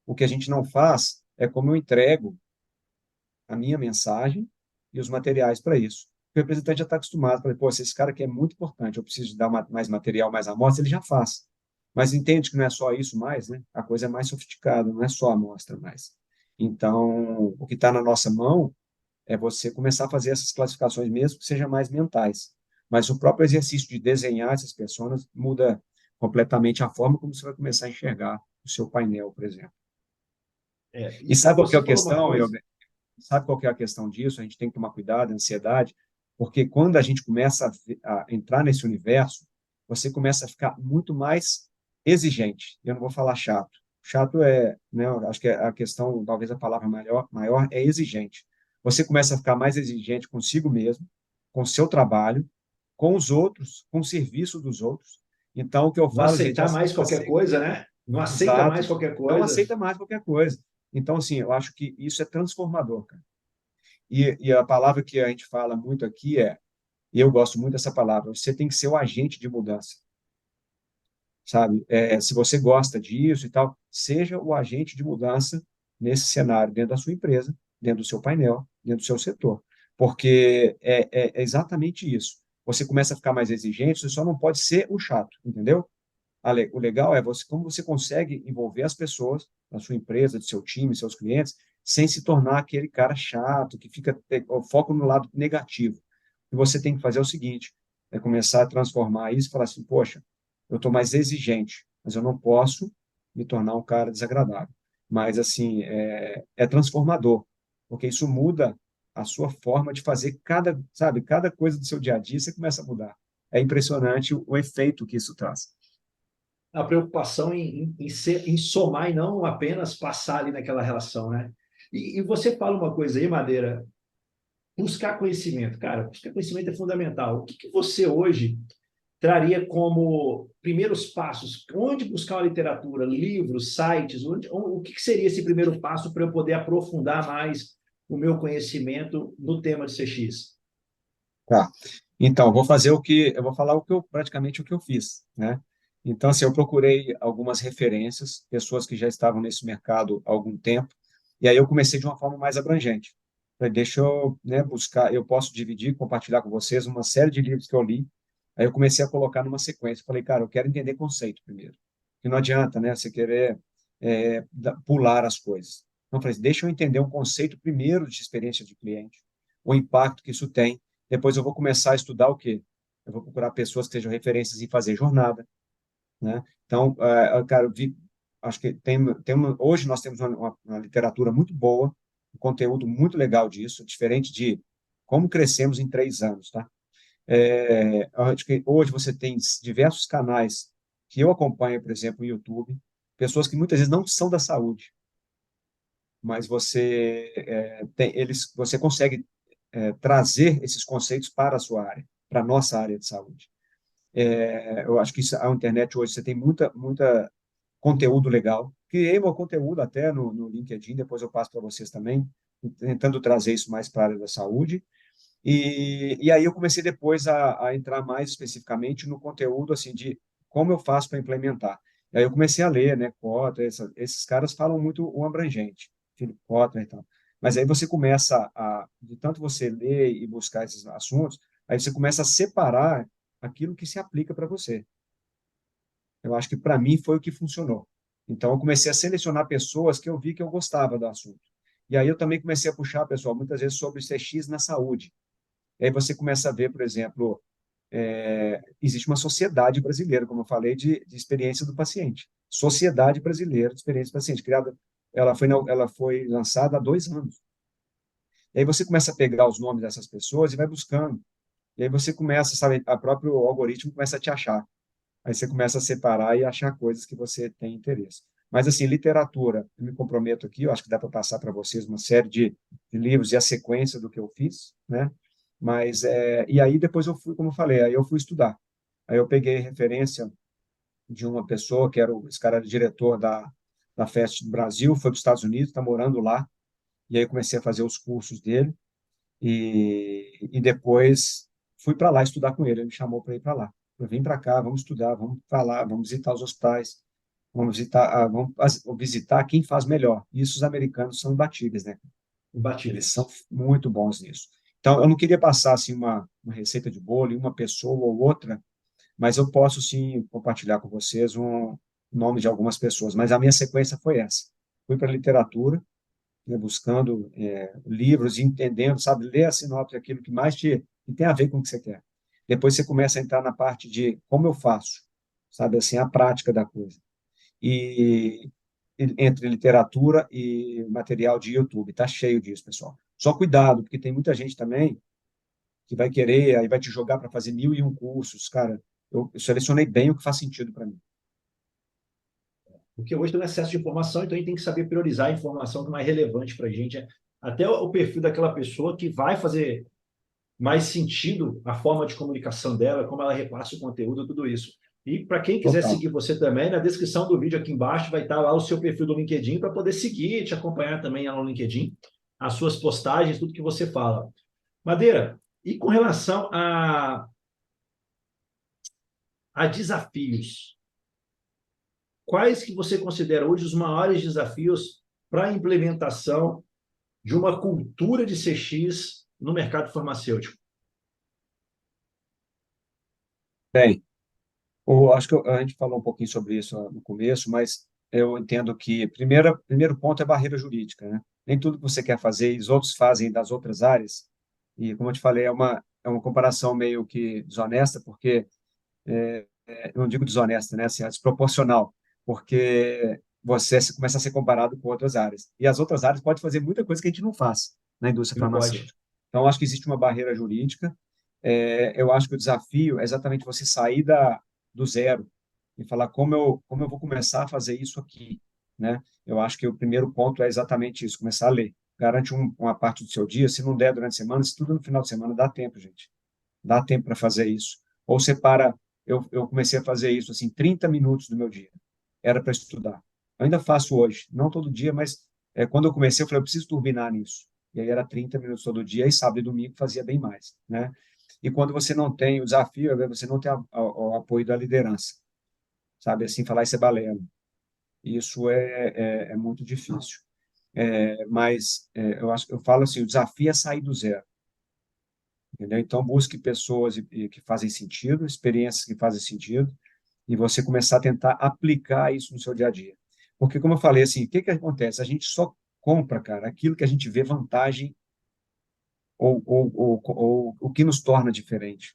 O que a gente não faz é como eu entrego a minha mensagem e os materiais para isso. O representante já está acostumado, fala, pô, se esse cara aqui é muito importante, eu preciso dar mais material, mais amostra, ele já faz. Mas entende que não é só isso mais, né? A coisa é mais sofisticada, não é só amostra mais. Então, o que está na nossa mão é você começar a fazer essas classificações mesmo que sejam mais mentais. Mas o próprio exercício de desenhar essas pessoas muda completamente a forma como você vai começar a enxergar o seu painel, por exemplo. E E sabe qual que é você a falou uma questão? coisa. Sabe qual que é a questão disso? A gente tem que tomar cuidado, a ansiedade, porque quando a gente começa a entrar nesse universo, você começa a ficar muito mais exigente. Eu não vou falar chato. Chato é, né, eu acho que a questão, talvez a palavra maior é exigente. Você começa a ficar mais exigente consigo mesmo, com o seu trabalho, com os outros, com o serviço dos outros. Então, o que eu Não falo, gente, aceitar mais qualquer coisa, né? Não aceita mais exato, qualquer não coisa. aceita mais qualquer coisa. Então, assim, eu acho que isso é transformador, cara. E a palavra que a gente fala muito aqui e eu gosto muito dessa palavra, você tem que ser o agente de mudança, sabe? Se você gosta disso e tal, seja o agente de mudança nesse cenário, dentro da sua empresa, dentro do seu painel, dentro do seu setor. Porque é exatamente isso. Você começa a ficar mais exigente, você só não pode ser o chato, entendeu? O legal é como você consegue envolver as pessoas da sua empresa, do seu time, seus clientes, sem se tornar aquele cara chato, que fica o foco no lado negativo. O que você tem que fazer é o seguinte, é começar a transformar isso e falar assim, poxa, eu estou mais exigente, mas eu não posso me tornar um cara desagradável. Mas, assim, é transformador, porque isso muda a sua forma de fazer cada coisa do seu dia a dia, você começa a mudar. É impressionante o efeito que isso traz. A preocupação em somar e não apenas passar ali naquela relação, né? E você fala uma coisa aí, Madeira, buscar conhecimento. Cara, buscar conhecimento é fundamental. O que que você hoje traria como primeiros passos? Onde buscar uma literatura, livros, sites? O que que seria esse primeiro passo para eu poder aprofundar mais o meu conhecimento no tema de CX? Tá. Então, eu vou falar praticamente o que eu fiz, né? Então, assim, eu procurei algumas referências, pessoas que já estavam nesse mercado há algum tempo, e aí eu comecei de uma forma mais abrangente. Falei, deixa eu, né, buscar, eu posso dividir, compartilhar com vocês uma série de livros que eu li. Aí eu comecei a colocar numa sequência. Falei, cara, eu quero entender conceito primeiro. Que não adianta, né, você querer pular as coisas. Então, eu falei, deixa eu entender um conceito primeiro de experiência de cliente, o impacto que isso tem. Depois eu vou começar a estudar o quê? Eu vou procurar pessoas que sejam referências em fazer jornada, né? Então, cara, acho que hoje nós temos uma literatura muito boa, um conteúdo muito legal disso, diferente de como crescemos em 3 anos, tá? Acho que hoje você tem diversos canais que eu acompanho, por exemplo, no YouTube, pessoas que muitas vezes não são da saúde, mas você consegue trazer esses conceitos para a sua área, para a nossa área de saúde. Eu acho que a internet hoje você tem muita conteúdo legal. Criei meu conteúdo até no LinkedIn, depois eu passo para vocês também, tentando trazer isso mais para a área da saúde. E aí eu comecei depois a entrar mais especificamente no conteúdo assim de como eu faço para implementar. E aí eu comecei a ler, né, Kotler, esses caras falam muito o abrangente, Philip Kotler e tal. Mas aí você começa de tanto você ler e buscar esses assuntos, aí você começa a separar aquilo que se aplica para você. Eu acho que para mim foi o que funcionou. Então eu comecei a selecionar pessoas que eu vi que eu gostava do assunto. E aí eu também comecei a puxar, pessoal, muitas vezes sobre CX na saúde. E aí você começa a ver, por exemplo, existe uma sociedade brasileira, como eu falei, de experiência do paciente. Sociedade Brasileira de Experiência do Paciente, criada, ela foi lançada há 2 anos. E aí você começa a pegar os nomes dessas pessoas e vai buscando. E aí você começa, sabe, a próprio algoritmo começa a te achar. Aí você começa a separar e achar coisas que você tem interesse. Mas, assim, literatura, eu me comprometo aqui, eu acho que dá para passar para vocês uma série de livros e a sequência do que eu fiz, né? Mas, e aí depois eu fui, como eu falei, aí eu fui estudar. Aí eu peguei referência de uma pessoa, esse cara era diretor da FEST do Brasil, foi para os Estados Unidos, está morando lá, e aí eu comecei a fazer os cursos dele, e depois fui para lá estudar com ele. Ele me chamou para ir para lá. Eu vim para cá, vamos estudar, vamos falar, vamos visitar os hospitais, vamos visitar, vamos visitar quem faz melhor. Isso os americanos são imbatíveis, né? Eles são Imbatíveis. muito bons nisso. Então, eu não queria passar assim uma receita de bolo em uma pessoa ou outra, mas eu posso sim compartilhar com vocês um nome de algumas pessoas. Mas a minha sequência foi essa. Fui para a literatura, né, buscando livros, entendendo, sabe, ler a sinopse, aquilo que mais que tem a ver com o que você quer. Depois você começa a entrar na parte de como eu faço, sabe, assim, a prática da coisa. E entre literatura e material de YouTube, tá cheio disso, pessoal. Só cuidado, porque tem muita gente também que vai querer, aí vai te jogar para fazer 1.001 cursos, cara. Eu selecionei bem o que faz sentido para mim. Porque hoje tem um excesso de informação, então a gente tem que saber priorizar a informação que é mais relevante para a gente. Até o perfil daquela pessoa que vai fazer mais sentido a forma de comunicação dela, como ela repassa o conteúdo, tudo isso. E para quem quiser Total. seguir você também, na descrição do vídeo aqui embaixo vai estar lá o seu perfil do LinkedIn para poder seguir, te acompanhar também lá no LinkedIn, as suas postagens, tudo que você fala. Madeira, e com relação a desafios, quais que você considera hoje os maiores desafios para a implementação de uma cultura de CX no mercado farmacêutico? Bem, acho que a gente falou um pouquinho sobre isso no começo, mas eu entendo que primeiro ponto é barreira jurídica, né? Nem tudo que você quer fazer, os outros fazem das outras áreas. E, como eu te falei, é uma comparação meio que desonesta, porque, eu não digo desonesta, né? Assim, é desproporcional, porque você começa a ser comparado com outras áreas. E as outras áreas podem fazer muita coisa que a gente não faz na indústria Não pode. farmacêutica. Então, acho que existe uma barreira jurídica. Eu acho que o desafio é exatamente você sair do zero e falar como eu vou começar a fazer isso aqui, né? Eu acho que o primeiro ponto é exatamente isso, começar a ler. Garante uma parte do seu dia, se não der durante a semana, se tudo no final de semana, dá tempo, gente. Dá tempo para fazer isso. Ou separa, eu comecei a fazer isso, assim, 30 minutos do meu dia. Era para estudar. Eu ainda faço hoje, não todo dia, mas quando eu comecei, eu falei, eu preciso turbinar nisso. E aí era 30 minutos todo dia, e sábado e domingo fazia bem mais, né? E quando você não tem o desafio, você não tem o apoio da liderança, sabe? Assim, falar isso é balela. Isso é muito difícil. Mas eu falo assim, o desafio é sair do zero, entendeu? Então, busque pessoas que fazem sentido, experiências que fazem sentido, e você começar a tentar aplicar isso no seu dia a dia. Porque, como eu falei, assim, o que que acontece? A gente só compra, cara, aquilo que a gente vê vantagem ou o que nos torna diferente,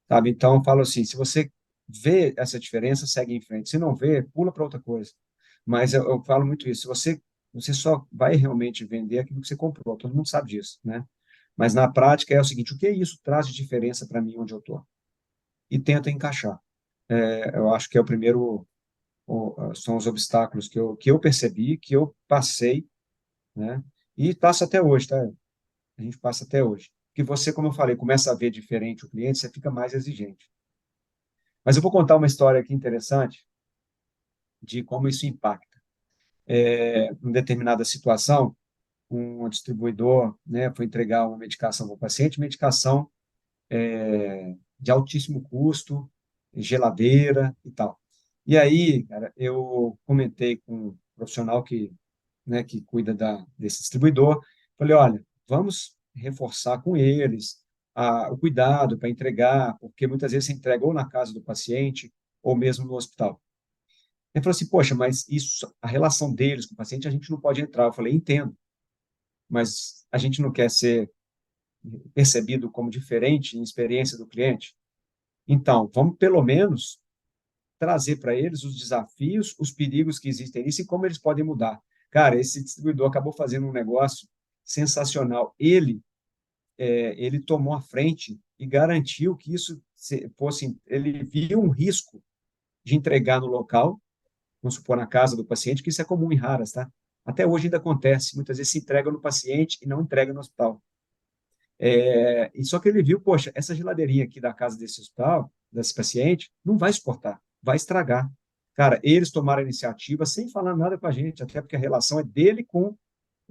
sabe? Então, eu falo assim, se você vê essa diferença, segue em frente. Se não vê, pula para outra coisa. Mas eu falo muito isso. Se você só vai realmente vender aquilo que você comprou, todo mundo sabe disso, né? Mas na prática é o seguinte, o que isso traz de diferença para mim onde eu estou? E tenta encaixar. Eu acho que é o primeiro, são os obstáculos que eu percebi, que eu passei, né? E passo até hoje, tá? A gente passa até hoje. Que você, como eu falei, começa a ver diferente o cliente, você fica mais exigente. Mas eu vou contar uma história aqui interessante de como isso impacta. Em determinada situação, um distribuidor, né, foi entregar uma medicação para o paciente, medicação de altíssimo custo, geladeira e tal. E aí, cara, eu comentei com um profissional que cuida desse distribuidor, falei, olha, vamos reforçar com eles o cuidado para entregar, porque muitas vezes você entrega ou na casa do paciente ou mesmo no hospital. Ele falou assim, poxa, mas isso, a relação deles com o paciente, a gente não pode entrar. Eu falei, entendo, mas a gente não quer ser percebido como diferente em experiência do cliente. Então, vamos pelo menos trazer para eles os desafios, os perigos que existem nisso e como eles podem mudar. Cara, esse distribuidor acabou fazendo um negócio sensacional. Ele tomou a frente e garantiu que isso fosse. Ele viu um risco de entregar no local, vamos supor, na casa do paciente, que isso é comum em raras, tá? Até hoje ainda acontece. Muitas vezes se entrega no paciente e não entrega no hospital. E só que ele viu, poxa, essa geladeirinha aqui da casa desse hospital, desse paciente, não vai suportar, vai estragar. Cara, eles tomaram a iniciativa sem falar nada com a gente, até porque a relação é dele com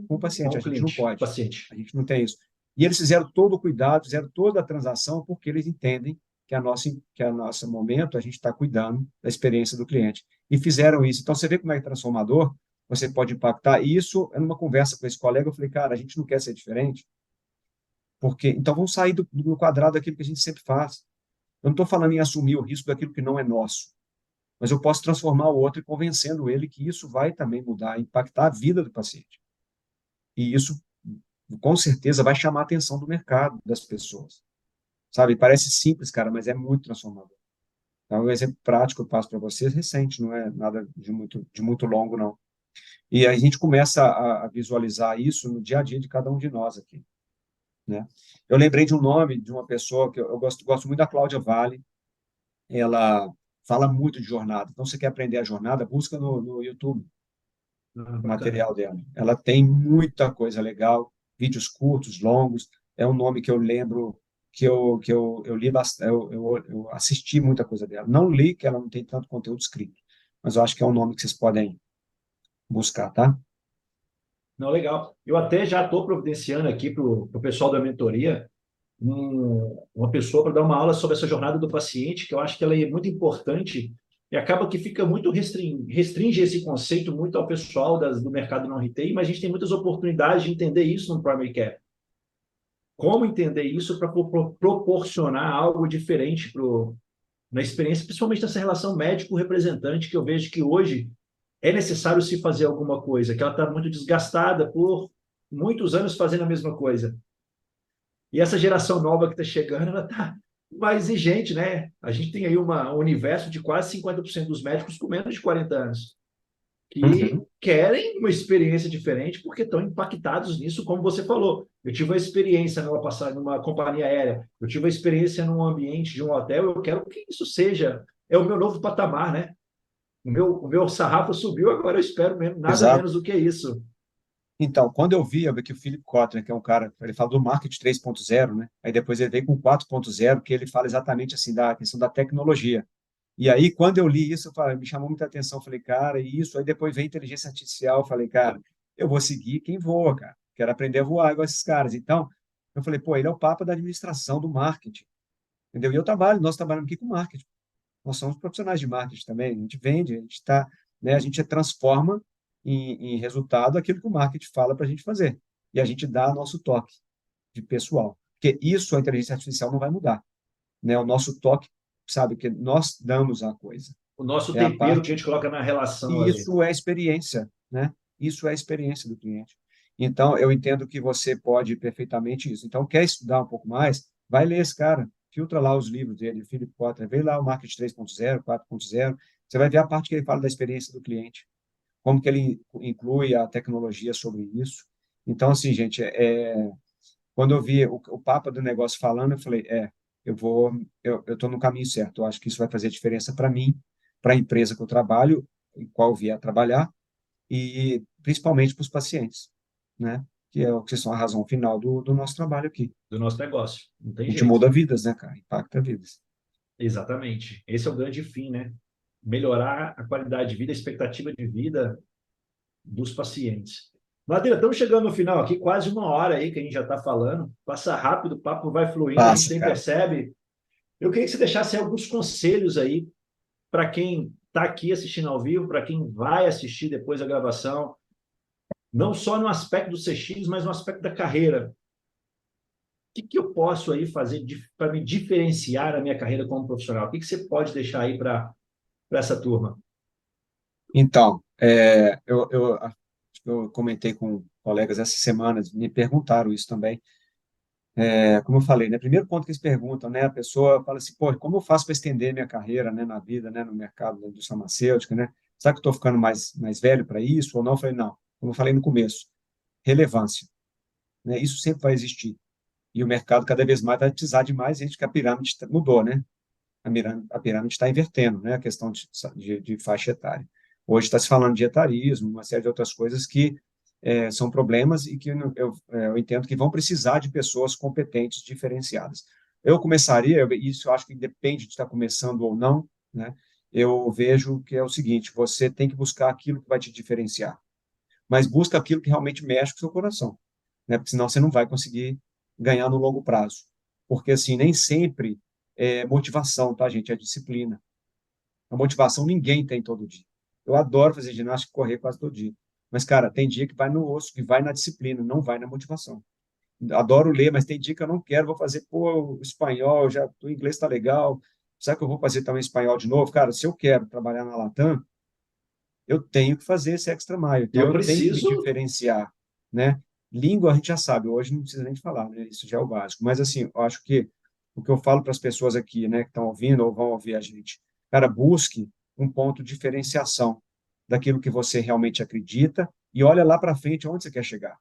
o paciente, Com a o gente não cliente, pode, paciente. a gente não tem isso. E eles fizeram todo o cuidado, fizeram toda a transação, porque eles entendem que a nosso momento, a gente está cuidando da experiência do cliente. E fizeram isso. Então, você vê como é transformador, você pode impactar. E isso, numa conversa com esse colega, eu falei, cara, a gente não quer ser diferente, porque então vamos sair do quadrado daquilo que a gente sempre faz. Eu não estou falando em assumir o risco daquilo que não é nosso, mas eu posso transformar o outro e convencendo ele que isso vai também mudar, impactar a vida do paciente. E isso, com certeza, vai chamar a atenção do mercado, das pessoas. Sabe? Parece simples, cara, mas é muito transformador. Então, um exemplo prático que eu passo para vocês, recente, não é nada de muito longo, não. E a gente começa a visualizar isso no dia a dia de cada um de nós aqui, né? Eu lembrei de um nome de uma pessoa que eu gosto muito da Cláudia Vale. Ela fala muito de jornada. Então, você quer aprender a jornada, busca no YouTube Ah, o bacana. material dela. Ela tem muita coisa legal, vídeos curtos, longos. É um nome que eu lembro que eu li bastante, eu assisti muita coisa dela. Não li, que ela não tem tanto conteúdo escrito, mas eu acho que é um nome que vocês podem buscar, tá? Não, legal. Eu até já estou providenciando aqui para o pessoal da mentoria uma pessoa para dar uma aula sobre essa jornada do paciente, que eu acho que ela é muito importante e acaba que fica muito restringe esse conceito muito ao pessoal do mercado não retail, mas a gente tem muitas oportunidades de entender isso no primary care. Como entender isso para proporcionar algo diferente na experiência, principalmente nessa relação médico-representante, que eu vejo que hoje é necessário se fazer alguma coisa, que ela está muito desgastada por muitos anos fazendo a mesma coisa. E essa geração nova que está chegando, ela está mais exigente, né? A gente tem aí um universo de quase 50% dos médicos com menos de 40 anos, que Uhum. querem uma experiência diferente porque estão impactados nisso, como você falou. Eu tive uma experiência numa passagem, numa companhia aérea, eu tive uma experiência num ambiente de um hotel, eu quero que isso seja, é o meu novo patamar, né? O meu sarrafo subiu, agora eu espero mesmo, nada Exato. menos do que isso. Então, quando eu vi que o Philip Kotler, que é um cara, ele fala do marketing 3.0, né? Aí depois ele veio com 4.0, que ele fala exatamente assim da questão da tecnologia. E aí, quando eu li isso, me chamou muita atenção. Eu falei, cara, e isso. Aí depois veio inteligência artificial. Eu falei, cara, eu vou seguir quem voa, cara. Quero aprender a voar igual esses caras. Então, eu falei, pô, ele é o papa da administração, do marketing. Entendeu? E nós trabalhamos aqui com marketing. Nós somos profissionais de marketing também. A gente vende, a gente está, né, a gente transforma em resultado aquilo que o marketing fala para a gente fazer. E a gente dá nosso toque de pessoal. Porque isso a inteligência artificial não vai mudar, né? O nosso toque, sabe, que nós damos a coisa. O nosso É a tempero que a parte. gente coloca na relação E ali. isso é experiência, né? Isso é a experiência do cliente. Então, eu entendo que você pode perfeitamente isso. Então, quer estudar um pouco mais? Vai ler esse cara. Filtra lá os livros dele, Philip Kotler. Vê lá o Marketing 3.0, 4.0. Você vai ver a parte que ele fala da experiência do cliente. Como que ele inclui a tecnologia sobre isso. Então, assim, gente, quando eu vi o Papa do negócio falando, eu falei, eu estou no caminho certo. Eu acho que isso vai fazer diferença para mim, para a empresa que eu trabalho, em qual vier a trabalhar, e principalmente para os pacientes, né? Que é o que são a razão final do nosso trabalho aqui. Do nosso negócio. Não tem A gente jeito. muda vidas, né, cara? Impacta vidas. Exatamente. Esse é o grande fim, né? Melhorar a qualidade de vida, a expectativa de vida dos pacientes. Madeira, estamos chegando no final aqui, quase uma hora aí que a gente já está falando. Passa rápido, o papo vai fluindo, a gente Passa, nem cara. percebe. Eu queria que você deixasse alguns conselhos aí para quem está aqui assistindo ao vivo, para quem vai assistir depois a gravação, não só no aspecto do CX, mas no aspecto da carreira. Que eu posso aí fazer para me diferenciar a minha carreira como profissional? O que você pode deixar aí para essa turma? Então, eu comentei com colegas essa semana, me perguntaram isso também. Como eu falei, né? Primeiro ponto que eles perguntam, né? A pessoa fala assim, pô, como eu faço para estender minha carreira, né, na vida, né, no mercado da indústria farmacêutica, né? Será que eu estou ficando mais velho para isso ou não? Eu falei, não. Como eu falei no começo, relevância, né? Isso sempre vai existir. E o mercado cada vez mais vai precisar de mais gente, que a pirâmide mudou, né? A pirâmide está invertendo, né? A questão de faixa etária. Hoje está se falando de etarismo, uma série de outras coisas que são problemas e que eu entendo que vão precisar de pessoas competentes, diferenciadas. Eu começaria, isso eu acho que depende de estar começando ou não, né? Eu vejo que é o seguinte: você tem que buscar aquilo que vai te diferenciar, mas busca aquilo que realmente mexe com o seu coração, né? Porque senão você não vai conseguir. ganhar no longo prazo. Porque, assim, nem sempre é motivação, tá, gente? É disciplina. A motivação ninguém tem todo dia. Eu adoro fazer ginástica e correr quase todo dia. Mas, cara, tem dia que vai no osso, que vai na disciplina, não vai na motivação. Adoro ler, mas tem dia que eu não quero, vou fazer, pô, espanhol, já, o inglês tá legal, será que eu vou fazer também espanhol de novo? Cara, se eu quero trabalhar na Latam, eu tenho que fazer esse extra mile, então Eu eu tenho que me preciso. diferenciar, né? Língua a gente já sabe, hoje não precisa nem de falar, né? Isso já é o básico. Mas assim, eu acho que o que eu falo para as pessoas aqui, né, que estão ouvindo ou vão ouvir a gente, cara, busque um ponto de diferenciação daquilo que você realmente acredita e olha lá para frente onde você quer chegar.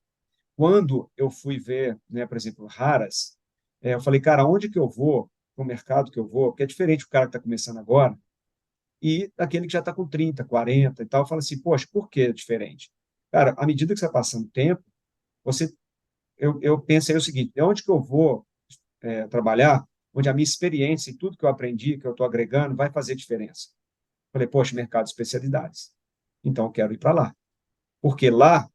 Quando eu fui ver, né, por exemplo, raras, eu falei, cara, onde que eu vou, no mercado que eu vou, porque é diferente o cara que está começando agora, e aquele que já está com 30, 40 e tal, fala assim, poxa, por que é diferente? Cara, à medida que você vai passando o tempo, você, eu pensei o seguinte, de onde que eu vou trabalhar, onde a minha experiência e tudo que eu aprendi, que eu estou agregando, vai fazer diferença. Falei, poxa, mercado de especialidades. Então, eu quero ir para lá. Porque lá,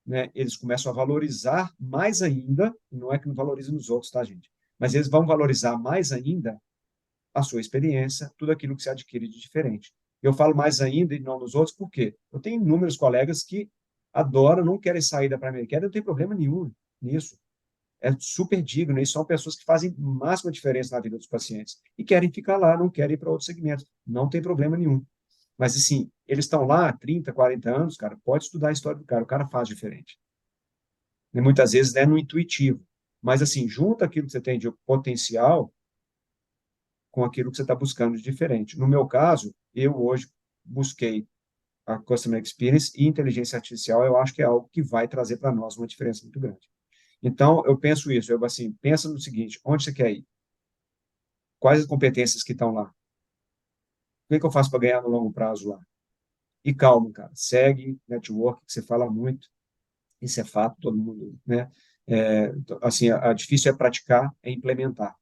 né, eles começam a valorizar mais ainda, não é que não valorizam nos outros, tá, gente? Mas eles vão valorizar mais ainda a sua experiência, tudo aquilo que você adquire de diferente. Eu falo mais ainda e não nos outros, por quê? Eu tenho inúmeros colegas que adoram, não querem sair da Primary Care, não tem problema nenhum nisso. É super digno, e são pessoas que fazem máxima diferença na vida dos pacientes e querem ficar lá, não querem ir para outros segmentos. Não tem problema nenhum. Mas, assim, eles estão lá há 30, 40 anos, cara, pode estudar a história do cara, o cara faz diferente. E muitas vezes é no intuitivo. Mas, assim, junta aquilo que você tem de potencial com aquilo que você está buscando de diferente. No meu caso, eu hoje busquei a Customer Experience e inteligência artificial, eu acho que é algo que vai trazer para nós uma diferença muito grande. Então, eu penso isso, eu assim, pensa no seguinte, onde você quer ir? Quais as competências que estão lá? O que eu faço para ganhar no longo prazo lá? E calma, cara, segue network, que você fala muito, isso é fato, todo mundo, né? Assim, a difícil é praticar, é implementar,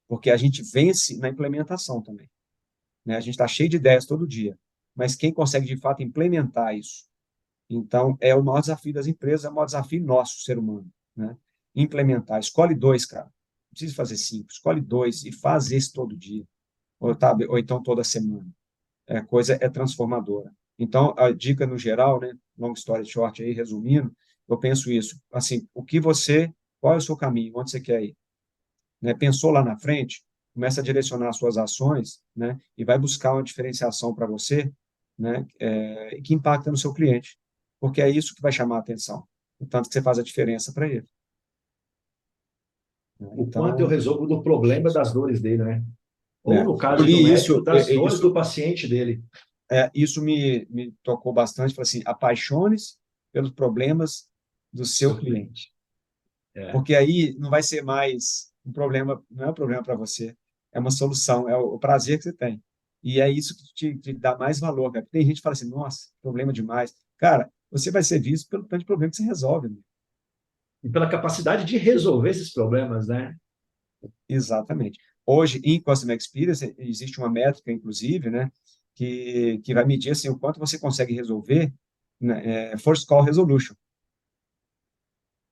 porque a gente vence na implementação também, né? A gente está cheio de ideias todo dia, mas quem consegue de fato implementar isso? Então, é o maior desafio das empresas, é o maior desafio nosso, ser humano, né? Implementar. Escolhe dois, cara. Não precisa fazer cinco, escolhe dois e faz esse todo dia, ou então toda semana. A coisa é transformadora. Então, a dica no geral, né, long story short aí, resumindo, eu penso isso, assim, qual é o seu caminho, onde você quer ir? Né? Pensou lá na frente, começa a direcionar as suas ações, né, e vai buscar uma diferenciação para você, né, que impacta no seu cliente, porque é isso que vai chamar a atenção, o tanto que você faz a diferença para ele. Né? O quanto eu Então, resolvo do problema das dores dele, né? Ou, no eu caso do li médico, isso, das dores do paciente dele. isso me tocou bastante, falei assim, apaixone-se pelos problemas do seu Seu cliente, cliente. É. porque aí não vai ser mais um problema, não é um problema para você, é uma solução, é o prazer que você tem. E é isso que te dá mais valor, cara. Tem gente que fala assim, nossa, problema demais. Cara, você vai ser visto pelo tanto de problema que você resolve, né? E pela capacidade de resolver esses problemas, né? Exatamente. Hoje, em Customer Experience, existe uma métrica, inclusive, né, que vai medir assim, o quanto você consegue resolver, né, First Call Resolution.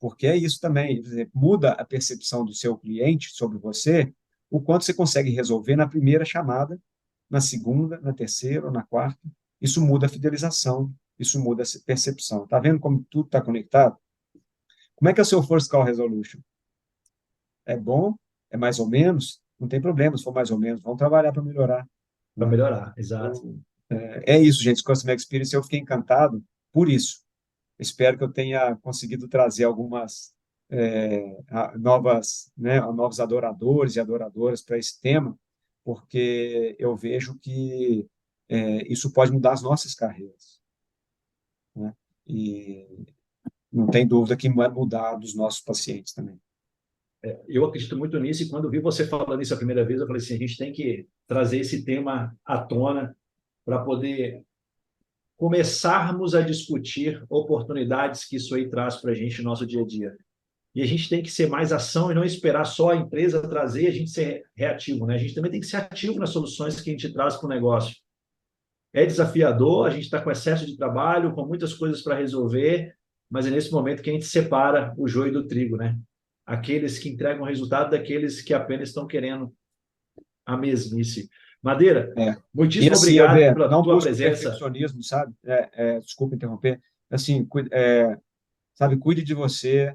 Porque é isso também, por exemplo, muda a percepção do seu cliente sobre você, o quanto você consegue resolver na primeira chamada, na segunda, na terceira ou na quarta. Isso muda a fidelização, isso muda a percepção. Tá vendo como tudo está conectado? Como é que é o seu First Call Resolution? É bom? É mais ou menos? Não tem problema se for mais ou menos. Vamos trabalhar para melhorar, Para né? melhorar, exato. Então, é isso, gente. Customer Experience, eu fiquei encantado por isso. Espero que eu tenha conseguido trazer algumas novas, né, novos adoradores e adoradoras para esse tema, porque eu vejo que isso pode mudar as nossas carreiras, né? E não tem dúvida que vai mudar dos nossos pacientes também. Eu acredito muito nisso, e quando vi você falando isso a primeira vez, eu falei assim, a gente tem que trazer esse tema à tona para poder começarmos a discutir oportunidades que isso aí traz para a gente no nosso dia a dia. E a gente tem que ser mais ação e não esperar só a empresa trazer e a gente ser reativo, né? A gente também tem que ser ativo nas soluções que a gente traz para o negócio. É desafiador, a gente está com excesso de trabalho, com muitas coisas para resolver, mas é nesse momento que a gente separa o joio do trigo, né? aqueles que entregam resultado daqueles que apenas estão querendo a mesmice. Madeira, E muitíssimo assim, obrigado Alberto, pela não tua busque o presença. perfeccionismo, sabe? Desculpa interromper. Assim, sabe, cuide de você.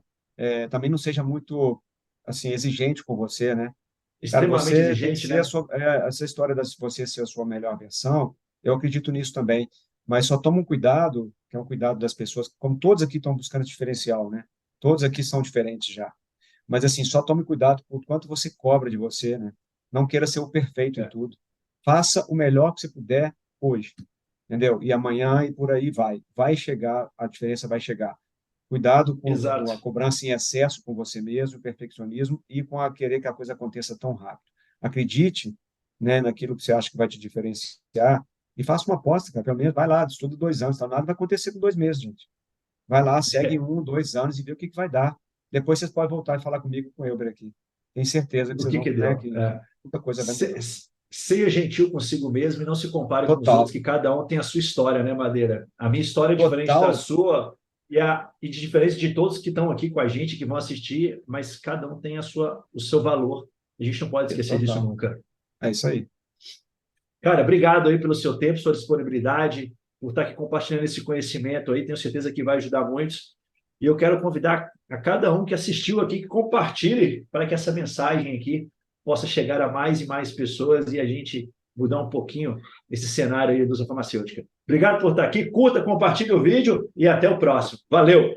Também não seja muito, assim, exigente com você, né? Cara, Extremamente você tem que exigente, ser né? essa história de você ser a sua melhor versão, eu acredito nisso também. Mas só toma um cuidado, que é um cuidado das pessoas, como todos aqui estão buscando diferencial, né? Todos aqui são diferentes já. Mas, assim, só tome cuidado com o quanto você cobra de você, né? Não queira ser o perfeito em É, tudo. Faça o melhor que você puder hoje, entendeu? E amanhã e por aí vai. Vai chegar, a diferença vai chegar. Cuidado com exato. a cobrança em excesso com você mesmo, o perfeccionismo e com a querer que a coisa aconteça tão rápido. Acredite, né, naquilo que você acha que vai te diferenciar e faça uma aposta, cara. Pelo menos vai lá, estuda 2 anos, tá? Nada vai acontecer com 2 meses, gente. Vai lá, segue 1, 2 anos e vê o que vai dar. Depois vocês podem voltar e falar comigo com o Elber aqui. Tenho certeza que O vocês que vão, que né, deu? que É. muita coisa vai Se- mudar. Seja gentil consigo mesmo e não se compare com os outros, Total, que cada um tem a sua história, né, Madeira? A minha história é diferente da total, sua e de diferente de todos que estão aqui com a gente, que vão assistir, mas cada um tem o seu valor. A gente não pode esquecer disso total. nunca. É isso aí. Cara, obrigado aí pelo seu tempo, sua disponibilidade, por estar aqui compartilhando esse conhecimento aí. Tenho certeza que vai ajudar muitos. E eu quero convidar a cada um que assistiu aqui que compartilhe para que essa mensagem aqui possa chegar a mais e mais pessoas e a gente mudar um pouquinho esse cenário aí da indústria farmacêutica. Obrigado por estar aqui. Curta, compartilhe o vídeo e até o próximo. Valeu!